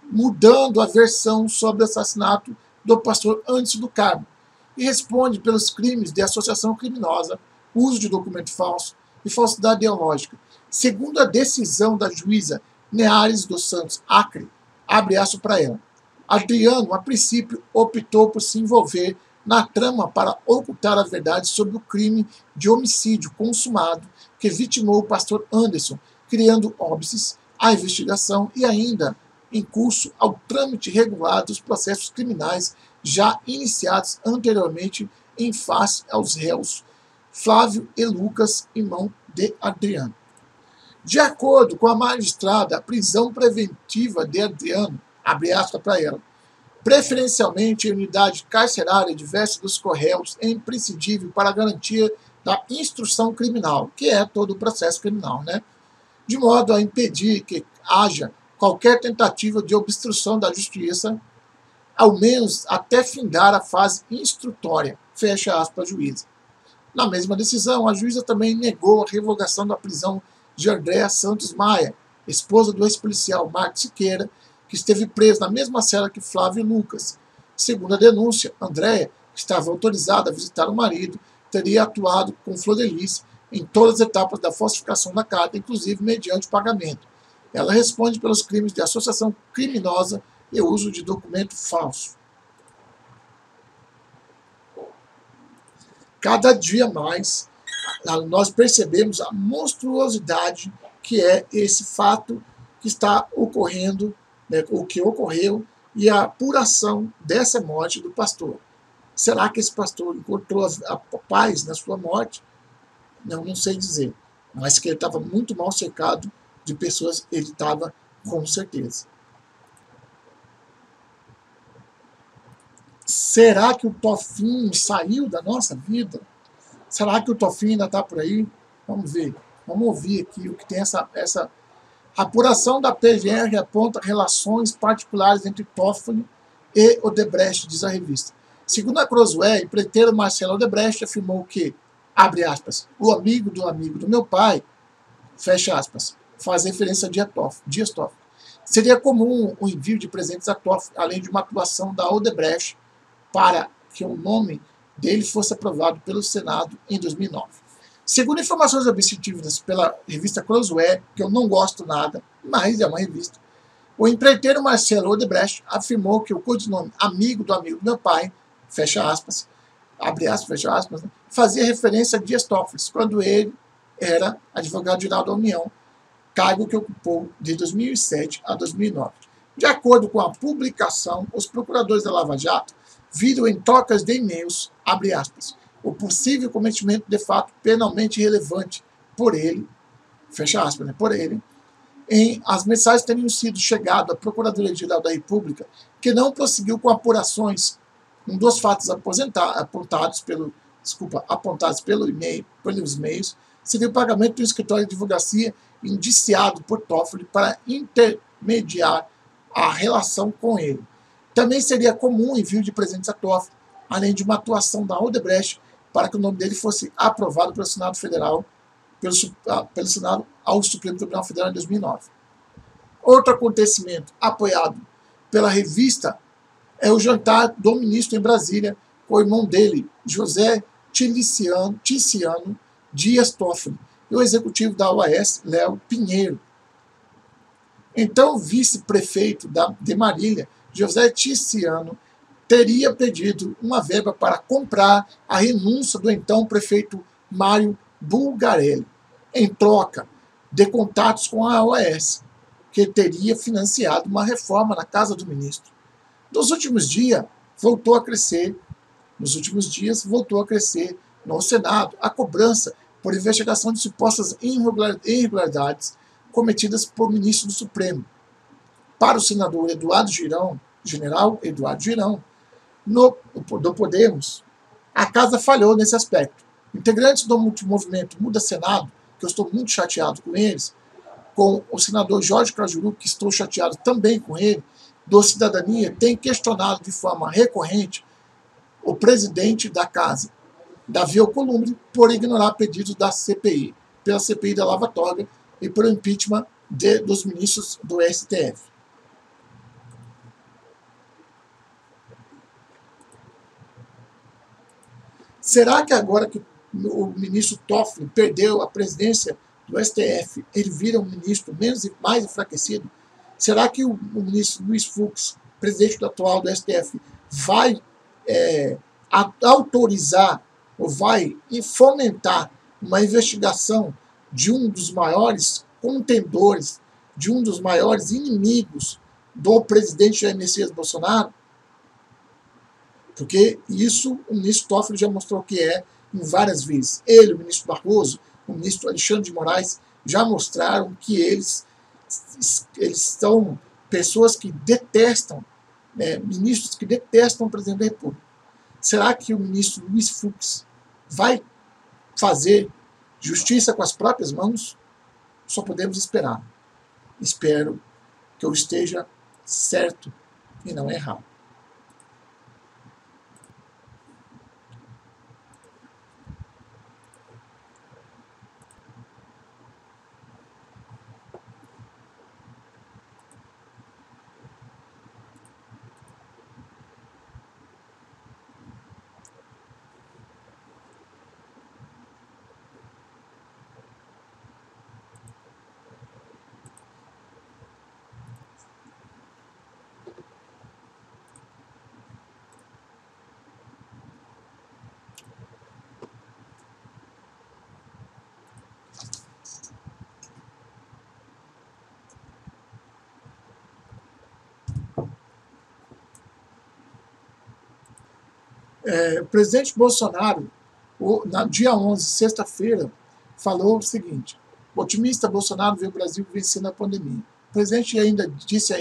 mudando a versão sobre o assassinato do pastor Anderson do Carmo e responde pelos crimes de associação criminosa, uso de documento falso e falsidade ideológica. Segundo a decisão da juíza Neares dos Santos Acre, abre aspas para ela, Adriano, a princípio, optou por se envolver na trama para ocultar a verdade sobre o crime de homicídio consumado que vitimou o pastor Anderson, criando óbices à investigação e ainda em curso ao trâmite regular dos processos criminais já iniciados anteriormente em face aos réus Flávio e Lucas, irmão de Adriano. De acordo com a magistrada, a prisão preventiva de Adriano, abre aspas para ela, preferencialmente em unidade carcerária diversa dos correios, é imprescindível para a garantia da instrução criminal, que é todo o processo criminal, de modo a impedir que haja qualquer tentativa de obstrução da justiça, ao menos até findar a fase instrutória, fecha aspas, juíza. Na mesma decisão, a juíza também negou a revogação da prisão de Andréa Santos Maia, esposa do ex-policial Marcos Siqueira, que esteve preso na mesma cela que Flávio e Lucas. Segundo a denúncia, Andréa, que estava autorizada a visitar o marido, teria atuado com Flodelice em todas as etapas da falsificação da carta, inclusive mediante pagamento. Ela responde pelos crimes de associação criminosa e uso de documento falso. Cada dia mais, nós percebemos a monstruosidade que é esse fato que está ocorrendo, o que ocorreu, e a apuração dessa morte do pastor. Será que esse pastor encontrou a paz na sua morte? Não sei dizer, mas que ele estava muito mal cercado de pessoas, ele estava com certeza. Será que o Toffin saiu da nossa vida? Será que o Toffin ainda está por aí? Vamos ver. Vamos ouvir aqui o que tem essa apuração da PGR aponta relações particulares entre Toffoli e Odebrecht, diz a revista. Segundo a Crossway, o empreiteiro Marcelo Odebrecht afirmou que, abre aspas, o amigo do meu pai, fecha aspas, faz referência a Dias Toffoli. Seria comum o envio de presentes a Toffoli, além de uma atuação da Odebrecht para que o nome dele fosse aprovado pelo Senado em 2009. Segundo informações objetivas pela revista Crossway, que eu não gosto nada, mas é uma revista, o empreiteiro Marcelo Odebrecht afirmou que o codinome amigo do meu pai, fecha aspas, abre aspas, fecha aspas, fazia referência a Dias Toffoli, quando ele era advogado-geral da União, cargo que ocupou de 2007 a 2009. De acordo com a publicação, os procuradores da Lava Jato viram em trocas de e-mails, abre aspas, o possível cometimento de fato penalmente relevante por ele, fecha aspas, né, por ele, em as mensagens teriam sido chegado à Procuradoria-Geral da República, que não prosseguiu com apurações. Um dos fatos apontados pelos e-mails seria o pagamento do escritório de advocacia indiciado por Toffoli para intermediar a relação com ele. Também seria comum o envio de presentes a Toffoli, além de uma atuação da Odebrecht para que o nome dele fosse aprovado pelo Senado Federal, pelo Senado ao Supremo Tribunal Federal em 2009. Outro acontecimento apoiado pela revista é o jantar do ministro em Brasília com o irmão dele, José Ticiano Dias Toffoli, e o executivo da OAS, Léo Pinheiro. Então, o vice-prefeito de Marília, José Ticiano, teria pedido uma verba para comprar a renúncia do então prefeito Mário Bulgarelli, em troca de contatos com a OAS, que teria financiado uma reforma na casa do ministro. Nos últimos dias, voltou a crescer no Senado a cobrança por investigação de supostas irregularidades cometidas por ministro do Supremo. Para o senador general Eduardo Girão, do Podemos, a casa falhou nesse aspecto. Integrantes do movimento Muda Senado, que eu estou muito chateado com eles, com o senador Jorge Cajuru, que estou chateado também com ele, do Cidadania, tem questionado de forma recorrente o presidente da casa, Davi Alcolumbre, por ignorar pedidos da CPI, pela CPI da Lava Toga e pelo impeachment dos ministros do STF. Será que agora que o ministro Toffoli perdeu a presidência do STF, ele vira um ministro mais enfraquecido? Será que o ministro Luiz Fux, presidente atual do STF, vai autorizar ou vai fomentar uma investigação de um dos maiores contendores, de um dos maiores inimigos do presidente Jair Messias Bolsonaro? Porque isso o ministro Toffoli já mostrou que é em várias vezes. Ele, o ministro Barroso, o ministro Alexandre de Moraes já mostraram que eles são pessoas que detestam, ministros que detestam o presidente da República. Será que o ministro Luiz Fux vai fazer justiça com as próprias mãos? Só podemos esperar. Espero que eu esteja certo e não errado. O presidente Bolsonaro, no dia 11, sexta-feira, falou o seguinte: o otimista Bolsonaro vê o Brasil vencendo a pandemia. O presidente disse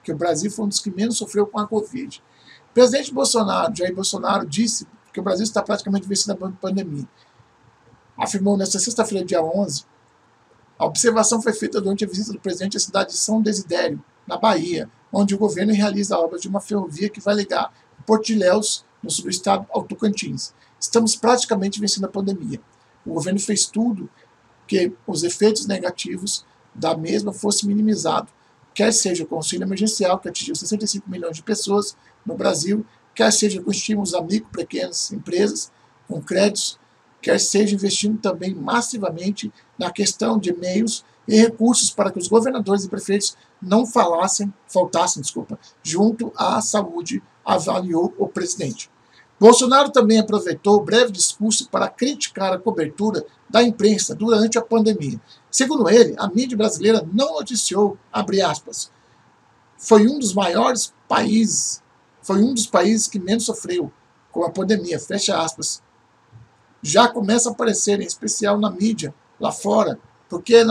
que o Brasil foi um dos que menos sofreu com a Covid. O presidente Jair Bolsonaro, disse que o Brasil está praticamente vencendo a pandemia. Afirmou nesta sexta-feira, dia 11, a observação foi feita durante a visita do presidente à cidade de São Desidério, na Bahia, onde o governo realiza a obra de uma ferrovia que vai ligar Porto de Ilhéus, no sul do estado, ao Tocantins. Estamos praticamente vencendo a pandemia. O governo fez tudo que os efeitos negativos da mesma fossem minimizados, quer seja com o auxílio emergencial, que atingiu 65 milhões de pessoas no Brasil, quer seja com estímulos a micro, pequenas empresas, com créditos, quer seja investindo também massivamente na questão de meios e recursos para que os governadores e prefeitos não faltassem, junto à saúde, avaliou o presidente. Bolsonaro também aproveitou o breve discurso para criticar a cobertura da imprensa durante a pandemia. Segundo ele, a mídia brasileira não noticiou, abre aspas, foi um dos maiores países, foi um dos países que menos sofreu com a pandemia, fecha aspas. Já começa a aparecer, em especial na mídia, lá fora, porque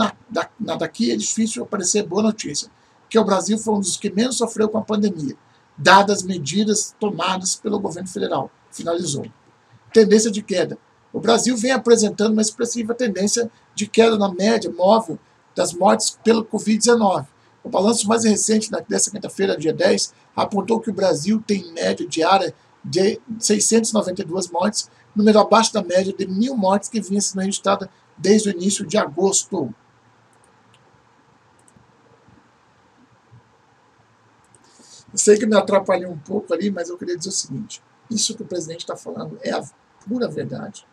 daqui é difícil aparecer boa notícia, que o Brasil foi um dos que menos sofreu com a pandemia, dadas as medidas tomadas pelo governo federal. Finalizou. Tendência de queda. O Brasil vem apresentando uma expressiva tendência de queda na média móvel das mortes pelo Covid-19. O balanço mais recente, dessa quinta-feira, dia 10, apontou que o Brasil tem média diária de 692 mortes, número abaixo da média de 1.000 mortes que vinha sendo registrada desde o início de agosto. Eu sei que me atrapalhei um pouco ali, mas eu queria dizer o seguinte: isso que o presidente está falando é a pura verdade.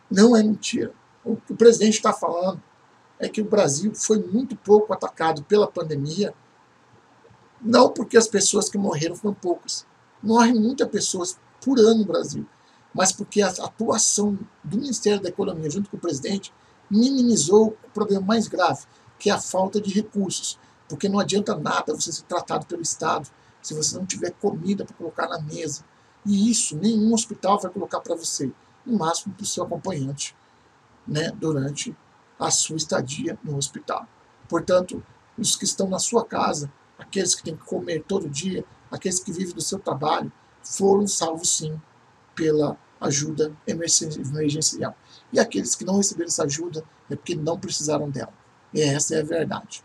Não é mentira. O que o presidente está falando é que o Brasil foi muito pouco atacado pela pandemia, não porque as pessoas que morreram foram poucas. Morrem muitas pessoas por ano no Brasil, mas porque a atuação do Ministério da Economia, junto com o presidente, minimizou o problema mais grave, que é a falta de recursos. Porque não adianta nada você ser tratado pelo Estado se você não tiver comida para colocar na mesa. E isso nenhum hospital vai colocar para você, no máximo para o seu acompanhante, né, durante a sua estadia no hospital. Portanto, os que estão na sua casa, aqueles que têm que comer todo dia, aqueles que vivem do seu trabalho, foram salvos sim pela ajuda emergencial. E aqueles que não receberam essa ajuda é porque não precisaram dela. E essa é a verdade.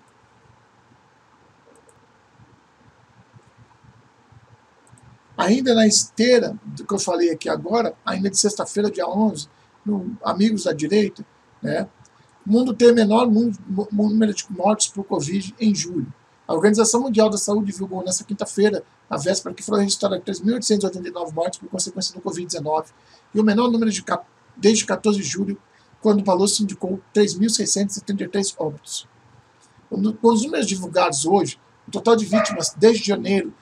Ainda na esteira do que eu falei aqui agora, ainda de sexta-feira, dia 11, no Amigos da Direita, né, o mundo tem o menor número de mortes por Covid em julho. A Organização Mundial da Saúde divulgou nesta quinta-feira, na véspera, que foram registradas 3.889 mortes por consequência do Covid-19, e o menor número desde 14 de julho, quando o valor se indicou 3.673 óbitos. Com os números divulgados hoje, o total de vítimas desde janeiro,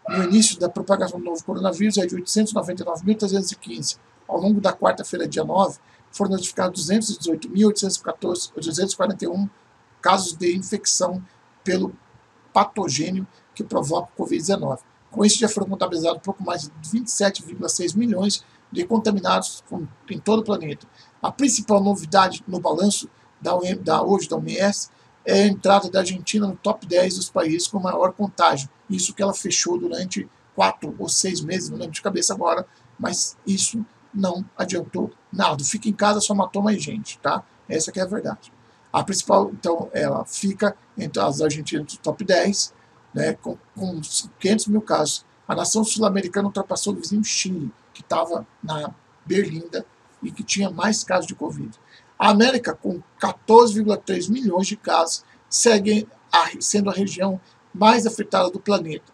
no início da propagação do novo coronavírus, é de 899.315. Ao longo da quarta-feira, dia 9, foram notificados 218.841 casos de infecção pelo patogênio que provoca o Covid-19. Com isso, já foram contabilizados pouco mais de 27,6 milhões de contaminados em todo o planeta. A principal novidade no balanço hoje da OMS é a entrada da Argentina no top 10 dos países com maior contágio. Isso que ela fechou durante 4 ou 6 meses, não lembro de cabeça agora, mas isso não adiantou nada. Fica em casa, só matou mais gente, tá? Essa que é a verdade. A principal, então, ela fica entre as Argentinas do top 10, né, com 500 mil casos. A nação sul-americana ultrapassou o vizinho Chile, que estava na berlinda e que tinha mais casos de Covid. A América, com 14,3 milhões de casos, segue sendo a região mais afetada do planeta,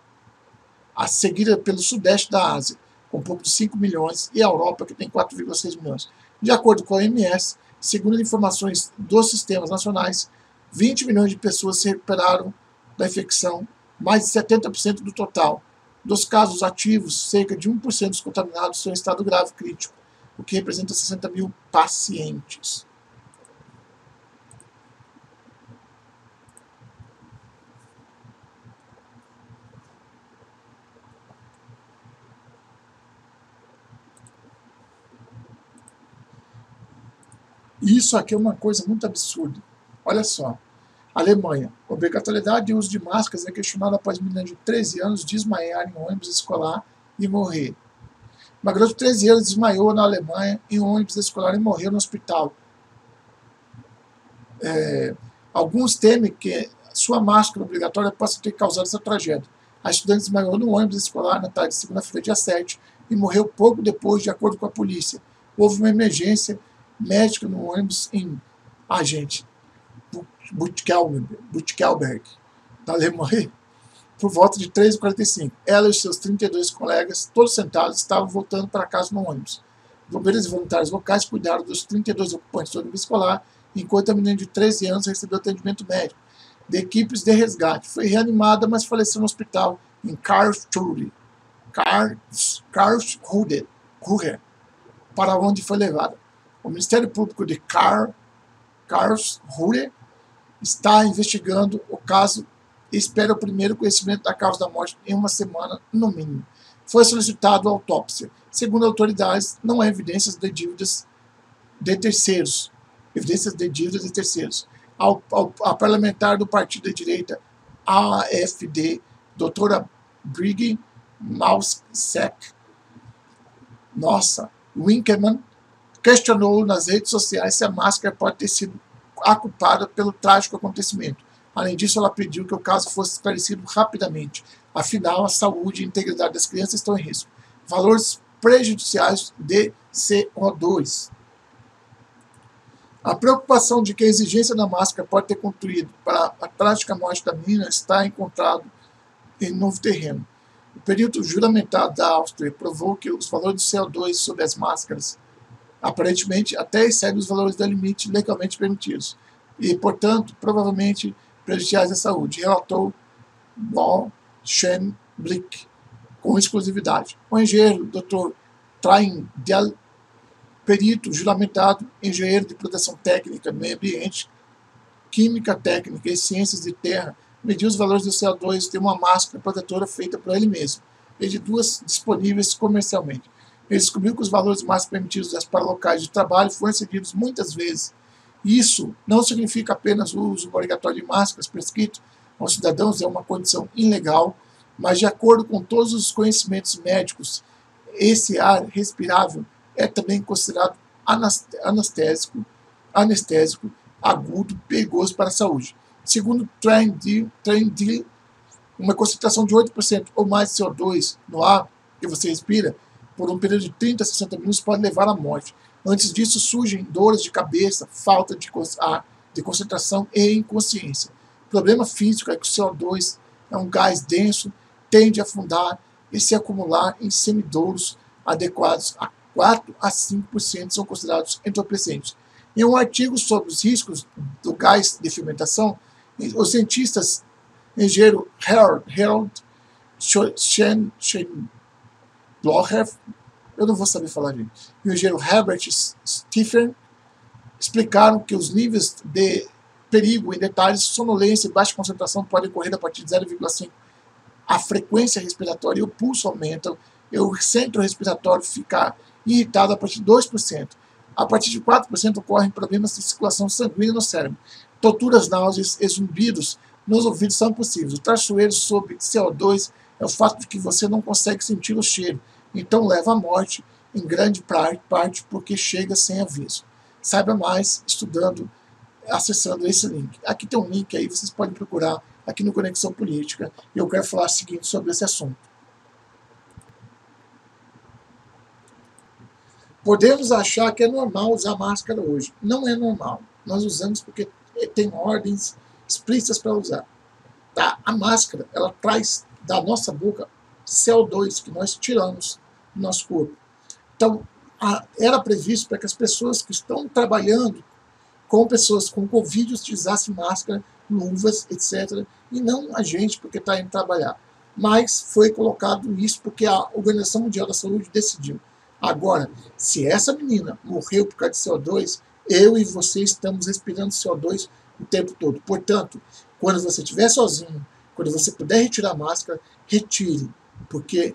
a seguida pelo sudeste da Ásia, com um pouco de 5 milhões, e a Europa, que tem 4,6 milhões. De acordo com a OMS, segundo informações dos sistemas nacionais, 20 milhões de pessoas se recuperaram da infecção, mais de 70% do total. Dos casos ativos, cerca de 1% dos contaminados estão em estado grave crítico, o que representa 60 mil pacientes. E isso aqui é uma coisa muito absurda. Olha só. Alemanha. Obrigatoriedade de uso de máscaras é questionada após menina de 13 anos desmaiar em um ônibus escolar e morrer. Uma garota de 13 anos desmaiou na Alemanha em um ônibus escolar e morreu no hospital. Alguns temem que sua máscara obrigatória possa ter causado essa tragédia. A estudante desmaiou no ônibus escolar na tarde de segunda-feira, dia 7, e morreu pouco depois, de acordo com a polícia. Houve uma emergência médica no ônibus em Buchkelberg, da Alemanha, por volta de 3h45. Ela e seus 32 colegas, todos sentados, estavam voltando para casa no ônibus. Bombeiros e voluntários locais cuidaram dos 32 ocupantes do ônibus escolar, enquanto a menina de 13 anos recebeu atendimento médico de equipes de resgate. Foi reanimada, mas faleceu no hospital em Karlsruhe, para onde foi levada. O Ministério Público de Karlsruhe está investigando o caso espera o primeiro conhecimento da causa da morte em uma semana, no mínimo. Foi solicitado a autópsia. Segundo autoridades, não há evidências de dívidas de terceiros. A parlamentar do partido da direita, AfD, doutora Brigitte Mauskek, Winkelmann, questionou nas redes sociais se a máscara pode ter sido a culpada pelo trágico acontecimento. Além disso, ela pediu que o caso fosse esclarecido rapidamente. Afinal, a saúde e a integridade das crianças estão em risco. Valores prejudiciais de CO2. A preocupação de que a exigência da máscara pode ter contribuído para a trágica morte da menina está encontrado em novo terreno. O período juramentado da Áustria provou que os valores de CO2 sobre as máscaras aparentemente até excedem os valores do limite legalmente permitidos e, portanto, provavelmente prejudiciais à saúde, relatou Paul Schenblick com exclusividade. O engenheiro Dr. Train Del, perito juramentado, engenheiro de proteção técnica, meio ambiente, química técnica e ciências de terra, mediu os valores do CO2 de uma máscara protetora feita por ele mesmo e de duas disponíveis comercialmente. Ele descobriu que os valores mais permitidos para locais de trabalho foram excedidos muitas vezes. Isso não significa apenas o uso obrigatório de máscaras prescrito aos cidadãos, é uma condição ilegal, mas de acordo com todos os conhecimentos médicos, esse ar respirável é também considerado anestésico agudo, perigoso para a saúde. Segundo Trendy, uma concentração de 8% ou mais de CO2 no ar que você respira por um período de 30 a 60 minutos pode levar à morte. Antes disso, surgem dores de cabeça, falta de concentração e inconsciência. O problema físico é que o CO2 é um gás denso, tende a afundar e se acumular em semidouros adequados a 4 a 5% são considerados entorpecentes. Em um artigo sobre os riscos do gás de fermentação, os cientistas engenheiro Harold Schenblocher, eu não vou saber falar, gente, e o engenheiro Herbert Stephen explicaram que os níveis de perigo em detalhes, sonolência e baixa concentração podem ocorrer a partir de 0,5. A frequência respiratória e o pulso aumentam, e o centro respiratório fica irritado a partir de 2%. A partir de 4% ocorrem problemas de circulação sanguínea no cérebro. Torturas, náuseas e zumbidos nos ouvidos são possíveis. O traiçoeiro sobre CO2 é o fato de que você não consegue sentir o cheiro, então leva à morte, em grande parte porque chega sem aviso. Saiba mais estudando, acessando esse link. Aqui tem um link aí, vocês podem procurar aqui no Conexão Política, e eu quero falar o seguinte sobre esse assunto. Podemos achar que é normal usar máscara hoje. Não é normal. Nós usamos porque tem ordens explícitas para usar. Tá? A máscara, ela traz da nossa boca CO2 que nós tiramos do nosso corpo. Então, era previsto para que as pessoas que estão trabalhando com pessoas com Covid utilizassem máscara, luvas, etc. E não a gente, porque está indo trabalhar. Mas foi colocado isso porque a Organização Mundial da Saúde decidiu. Agora, se essa menina morreu por causa de CO2, eu e você estamos respirando CO2 o tempo todo. Portanto, quando você estiver sozinho, quando você puder retirar a máscara, retire, porque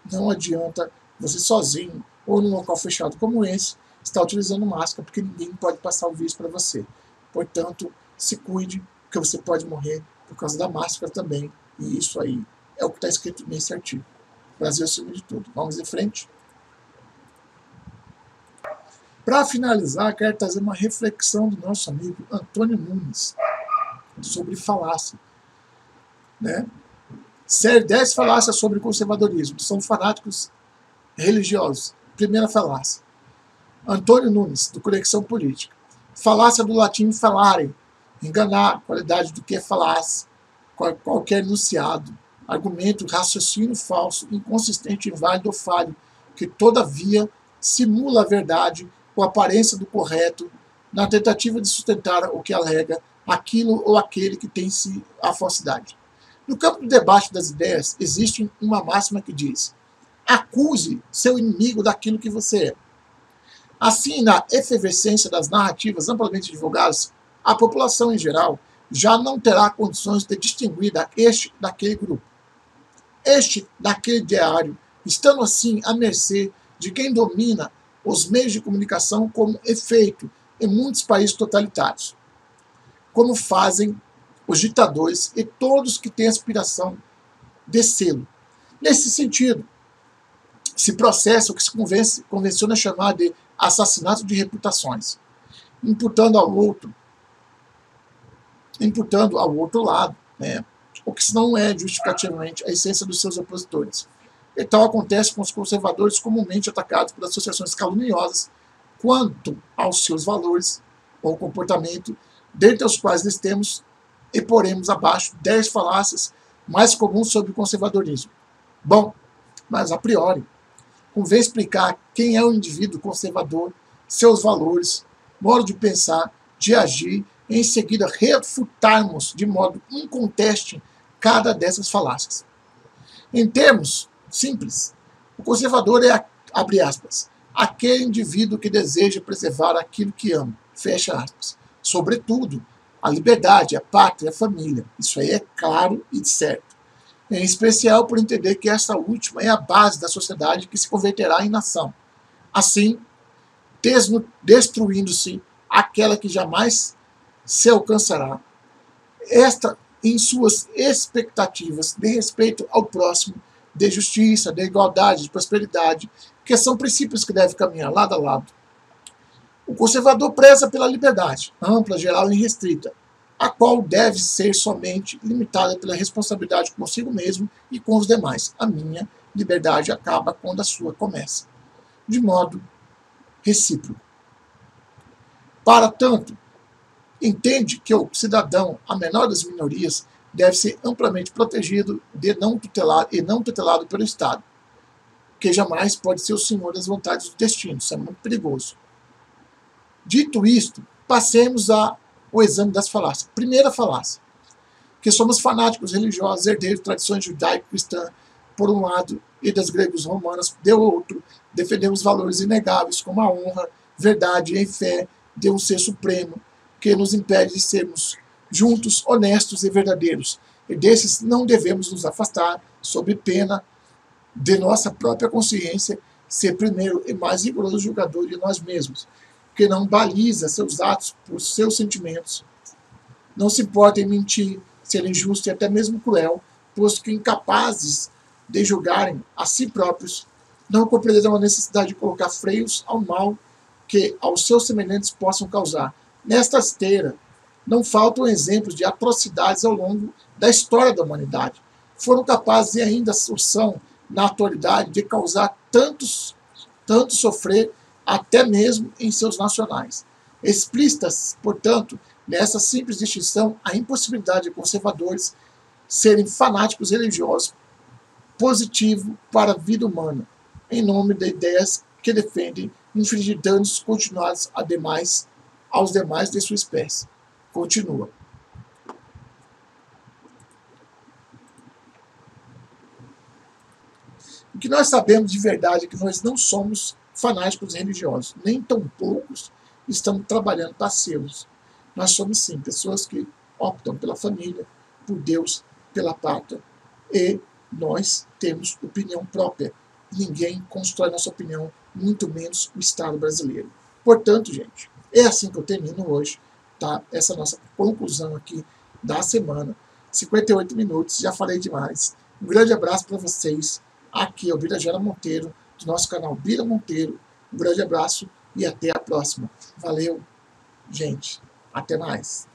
não adianta você sozinho ou num local fechado como esse estar utilizando máscara, porque ninguém pode passar o vírus para você. Portanto, se cuide, porque você pode morrer por causa da máscara também. E isso aí é o que está escrito nesse artigo. Brasil acima de tudo. Vamos em frente. Para finalizar, quero trazer uma reflexão do nosso amigo Antônio Nunes sobre falácia. Né? Série 10 falácias sobre conservadorismo. São fanáticos religiosos. Primeira falácia. Antônio Nunes, do Conexão Política. Falácia do latim falare. Enganar, qualidade do que é falácia. Qualquer enunciado. Argumento, raciocínio falso, inconsistente, inválido ou falho, que todavia simula a verdade com a aparência do correto, na tentativa de sustentar o que alega aquilo ou aquele que tem-se a falsidade. No campo do debate das ideias, existe uma máxima que diz: acuse seu inimigo daquilo que você é. Assim, na efervescência das narrativas amplamente divulgadas, a população em geral já não terá condições de distinguir este daquele grupo, este daquele diário, estando assim à mercê de quem domina os meios de comunicação, como efeito em muitos países totalitários, como fazem os ditadores e todos que têm aspiração de sê-lo. Nesse sentido, se processa o que se convenciona chamar de assassinato de reputações, imputando ao outro lado, né, o que não é justificativamente a essência dos seus opositores. E tal acontece com os conservadores comumente atacados por associações caluniosas quanto aos seus valores ou comportamento, dentre os quais listemos e poremos abaixo 10 falácias mais comuns sobre o conservadorismo. Bom, mas a priori, convém explicar quem é o indivíduo conservador, seus valores, modo de pensar, de agir, e em seguida refutarmos de modo inconteste cada dessas falácias. Em termos simples, o conservador é, abre aspas, aquele indivíduo que deseja preservar aquilo que ama, fecha aspas, sobretudo a liberdade, a pátria, a família. Isso aí é claro e certo. Em especial por entender que essa última é a base da sociedade que se converterá em nação. Assim, destruindo-se aquela que jamais se alcançará. Esta, em suas expectativas de respeito ao próximo, de justiça, de igualdade, de prosperidade, que são princípios que devem caminhar lado a lado. O conservador preza pela liberdade, ampla, geral e restrita, a qual deve ser somente limitada pela responsabilidade consigo mesmo e com os demais. A minha liberdade acaba quando a sua começa, de modo recíproco. Para tanto, entende que o cidadão, a menor das minorias, deve ser amplamente protegido de não tutelado pelo Estado, que jamais pode ser o senhor das vontades do destino. Isso é muito perigoso. Dito isto, passemos ao exame das falácias. Primeira falácia, que somos fanáticos religiosos, herdeiros de tradições judaico-cristã, por um lado, e das gregos romanas, de outro, defendemos valores inegáveis, como a honra, verdade e fé de um ser supremo, que nos impede de sermos juntos, honestos e verdadeiros. E desses não devemos nos afastar, sob pena de nossa própria consciência ser primeiro e mais rigoroso julgador de nós mesmos, que não baliza seus atos por seus sentimentos, não se importa em mentir, ser injusto e até mesmo cruel, posto que incapazes de julgarem a si próprios, não compreenderão a necessidade de colocar freios ao mal que aos seus semelhantes possam causar. Nesta esteira, não faltam exemplos de atrocidades ao longo da história da humanidade. Foram capazes e ainda são, na atualidade, de causar tanto sofrer, até mesmo em seus nacionais. Explícitas, portanto, nessa simples distinção, a impossibilidade de conservadores serem fanáticos religiosos positivo para a vida humana, em nome de ideias que defendem infligir danos continuados aos demais de sua espécie. Continua. O que nós sabemos de verdade é que nós não somos fanáticos religiosos, nem tão poucos estamos trabalhando para sermos. Nós somos, sim, pessoas que optam pela família, por Deus, pela pátria, e nós temos opinião própria. Ninguém constrói nossa opinião, muito menos o Estado brasileiro. Portanto, gente, é assim que eu termino hoje, tá? Essa nossa conclusão aqui da semana. 58 minutos, já falei demais. Um grande abraço para vocês. Aqui é o Birajara Monteiro, do nosso canal Bira Monteiro. Um grande abraço e até a próxima. Valeu, gente. Até mais.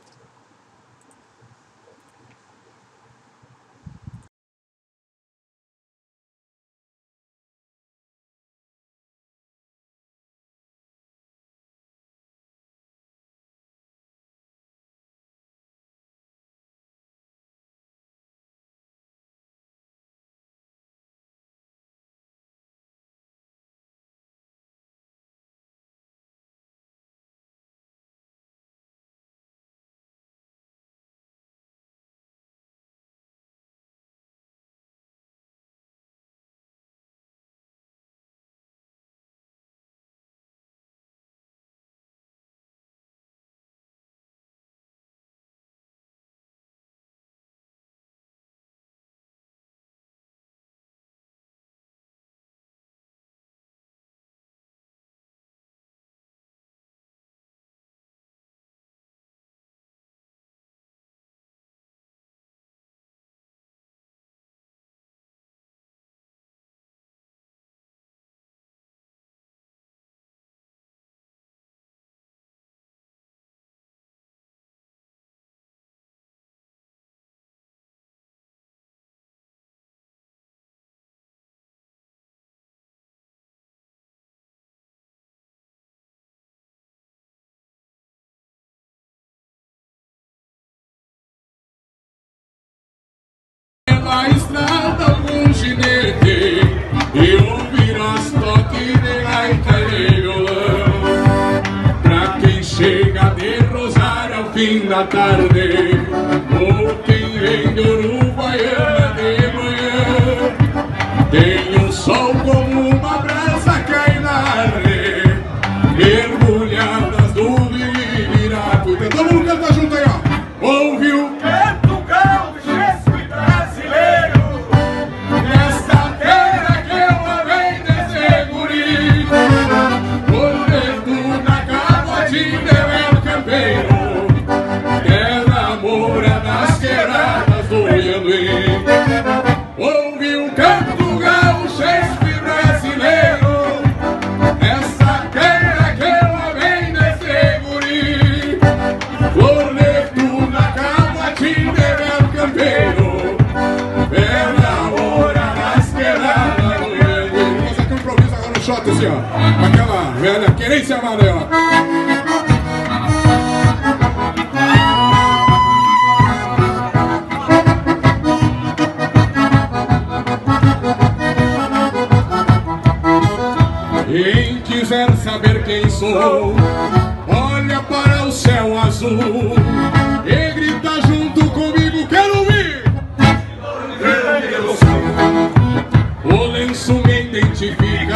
pela estrada algum ginete e ouvirás toque de gaita e de violão. Pra quem chega de Rosário ao fim da tarde, ou quem vem de Uruguaiana de manhã, tem um sol como uma brasa cai na arde, mergulhadas do Virato. Todo mundo canta junto aí, ó. Ouve o canto gaúcho e brasileiro, nesta terra que eu amei desse guri, por dentro da cabotinha de velho campeiro, terra moura nas quebradas do Ianduí. Ouve o canto gaúcho e brasileiro, essa terra que eu amei desse guri, por dentro da cabotinha de velho campeiro, terra moura nas quebradas do Ianduí. Vamos fazer aqui um improviso agora no shot assim, ó, aquela velha querência amarela. Quem quiser saber quem sou, olha para o céu azul e grita junto comigo, quero ouvir. O lenço me identifica,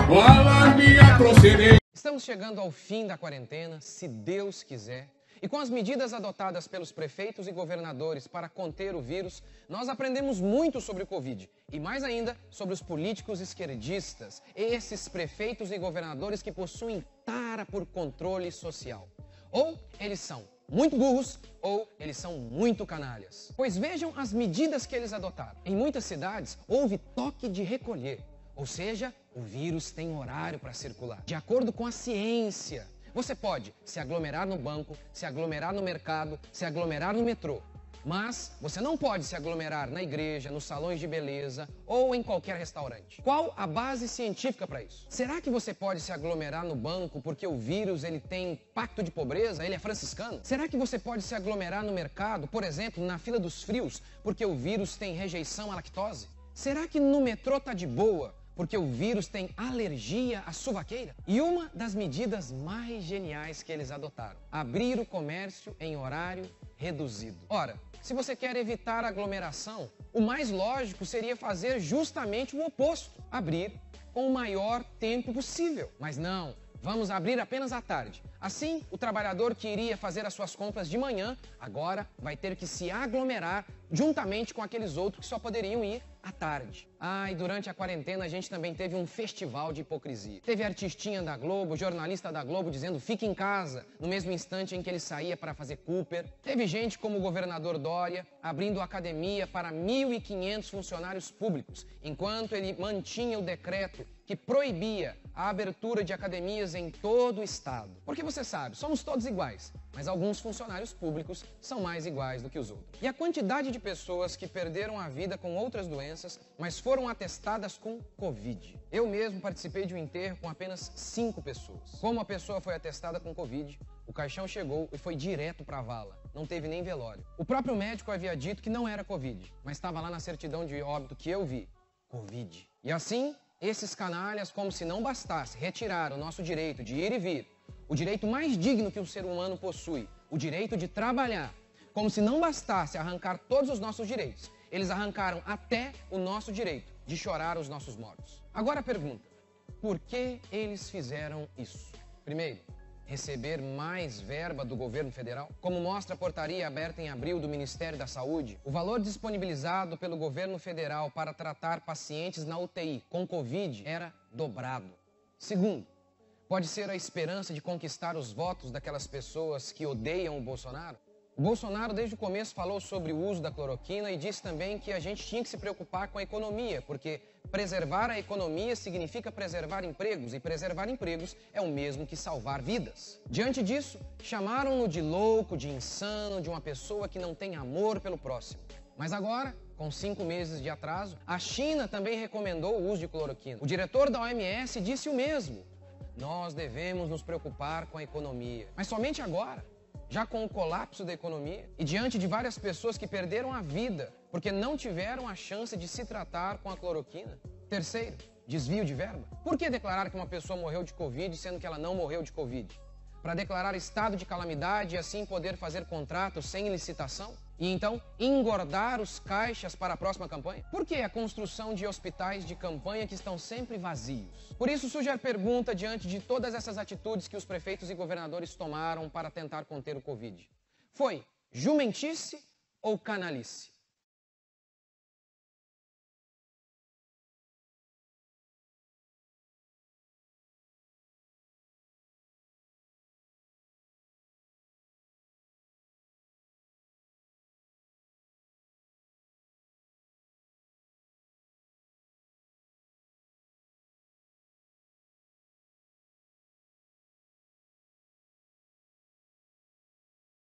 olha a minha procedência. Estamos chegando ao fim da quarentena, se Deus quiser. E com as medidas adotadas pelos prefeitos e governadores para conter o vírus, nós aprendemos muito sobre o Covid. E mais ainda, sobre os políticos esquerdistas, esses prefeitos e governadores que possuem tara por controle social. Ou eles são muito burros, ou eles são muito canalhas. Pois vejam as medidas que eles adotaram. Em muitas cidades, houve toque de recolher. Ou seja, o vírus tem horário para circular. De acordo com a ciência, você pode se aglomerar no banco, se aglomerar no mercado, se aglomerar no metrô. Mas você não pode se aglomerar na igreja, nos salões de beleza ou em qualquer restaurante. Qual a base científica para isso? Será que você pode se aglomerar no banco porque o vírus ele tem pacto de pobreza, ele é franciscano? Será que você pode se aglomerar no mercado, por exemplo, na fila dos frios, porque o vírus tem rejeição à lactose? Será que no metrô tá de boa porque o vírus tem alergia à suvaqueira? E uma das medidas mais geniais que eles adotaram: abrir o comércio em horário reduzido. Ora, se você quer evitar aglomeração, o mais lógico seria fazer justamente o oposto: abrir com o maior tempo possível. Mas não, vamos abrir apenas à tarde. Assim, o trabalhador que iria fazer as suas compras de manhã, agora vai ter que se aglomerar juntamente com aqueles outros que só poderiam ir à tarde. E durante a quarentena a gente também teve um festival de hipocrisia. Teve artistinha da Globo, jornalista da Globo dizendo fique em casa, no mesmo instante em que ele saía para fazer Cooper. Teve gente como o governador Dória abrindo academia para 1.500 funcionários públicos, enquanto ele mantinha o decreto que proibia a abertura de academias em todo o estado. Porque você sabe, somos todos iguais, mas alguns funcionários públicos são mais iguais do que os outros. E a quantidade de pessoas que perderam a vida com outras doenças, mas foram atestadas com Covid. Eu mesmo participei de um enterro com apenas 5 pessoas. Como a pessoa foi atestada com Covid, o caixão chegou e foi direto para a vala. Não teve nem velório. O próprio médico havia dito que não era Covid, mas estava lá na certidão de óbito que eu vi: Covid. E assim, esses canalhas, como se não bastasse retirar o nosso direito de ir e vir, o direito mais digno que um ser humano possui, o direito de trabalhar, como se não bastasse arrancar todos os nossos direitos, eles arrancaram até o nosso direito de chorar os nossos mortos. Agora a pergunta: por que eles fizeram isso? Primeiro, receber mais verba do governo federal? Como mostra a portaria aberta em abril do Ministério da Saúde, o valor disponibilizado pelo governo federal para tratar pacientes na UTI com Covid era dobrado. Segundo, pode ser a esperança de conquistar os votos daquelas pessoas que odeiam o Bolsonaro? O Bolsonaro, desde o começo, falou sobre o uso da cloroquina e disse também que a gente tinha que se preocupar com a economia, porque preservar a economia significa preservar empregos, e preservar empregos é o mesmo que salvar vidas. Diante disso, chamaram-no de louco, de insano, de uma pessoa que não tem amor pelo próximo. Mas agora, com 5 meses de atraso, a China também recomendou o uso de cloroquina. O diretor da OMS disse o mesmo: nós devemos nos preocupar com a economia. Mas somente agora. já com o colapso da economia e diante de várias pessoas que perderam a vida porque não tiveram a chance de se tratar com a cloroquina. Terceiro, desvio de verba. Por que declarar que uma pessoa morreu de Covid sendo que ela não morreu de Covid? Para declarar estado de calamidade e assim poder fazer contratos sem licitação? E então engordar os caixas para a próxima campanha? Por que a construção de hospitais de campanha que estão sempre vazios? Por isso surge a pergunta diante de todas essas atitudes que os prefeitos e governadores tomaram para tentar conter o Covid. Foi jumentice ou canalice?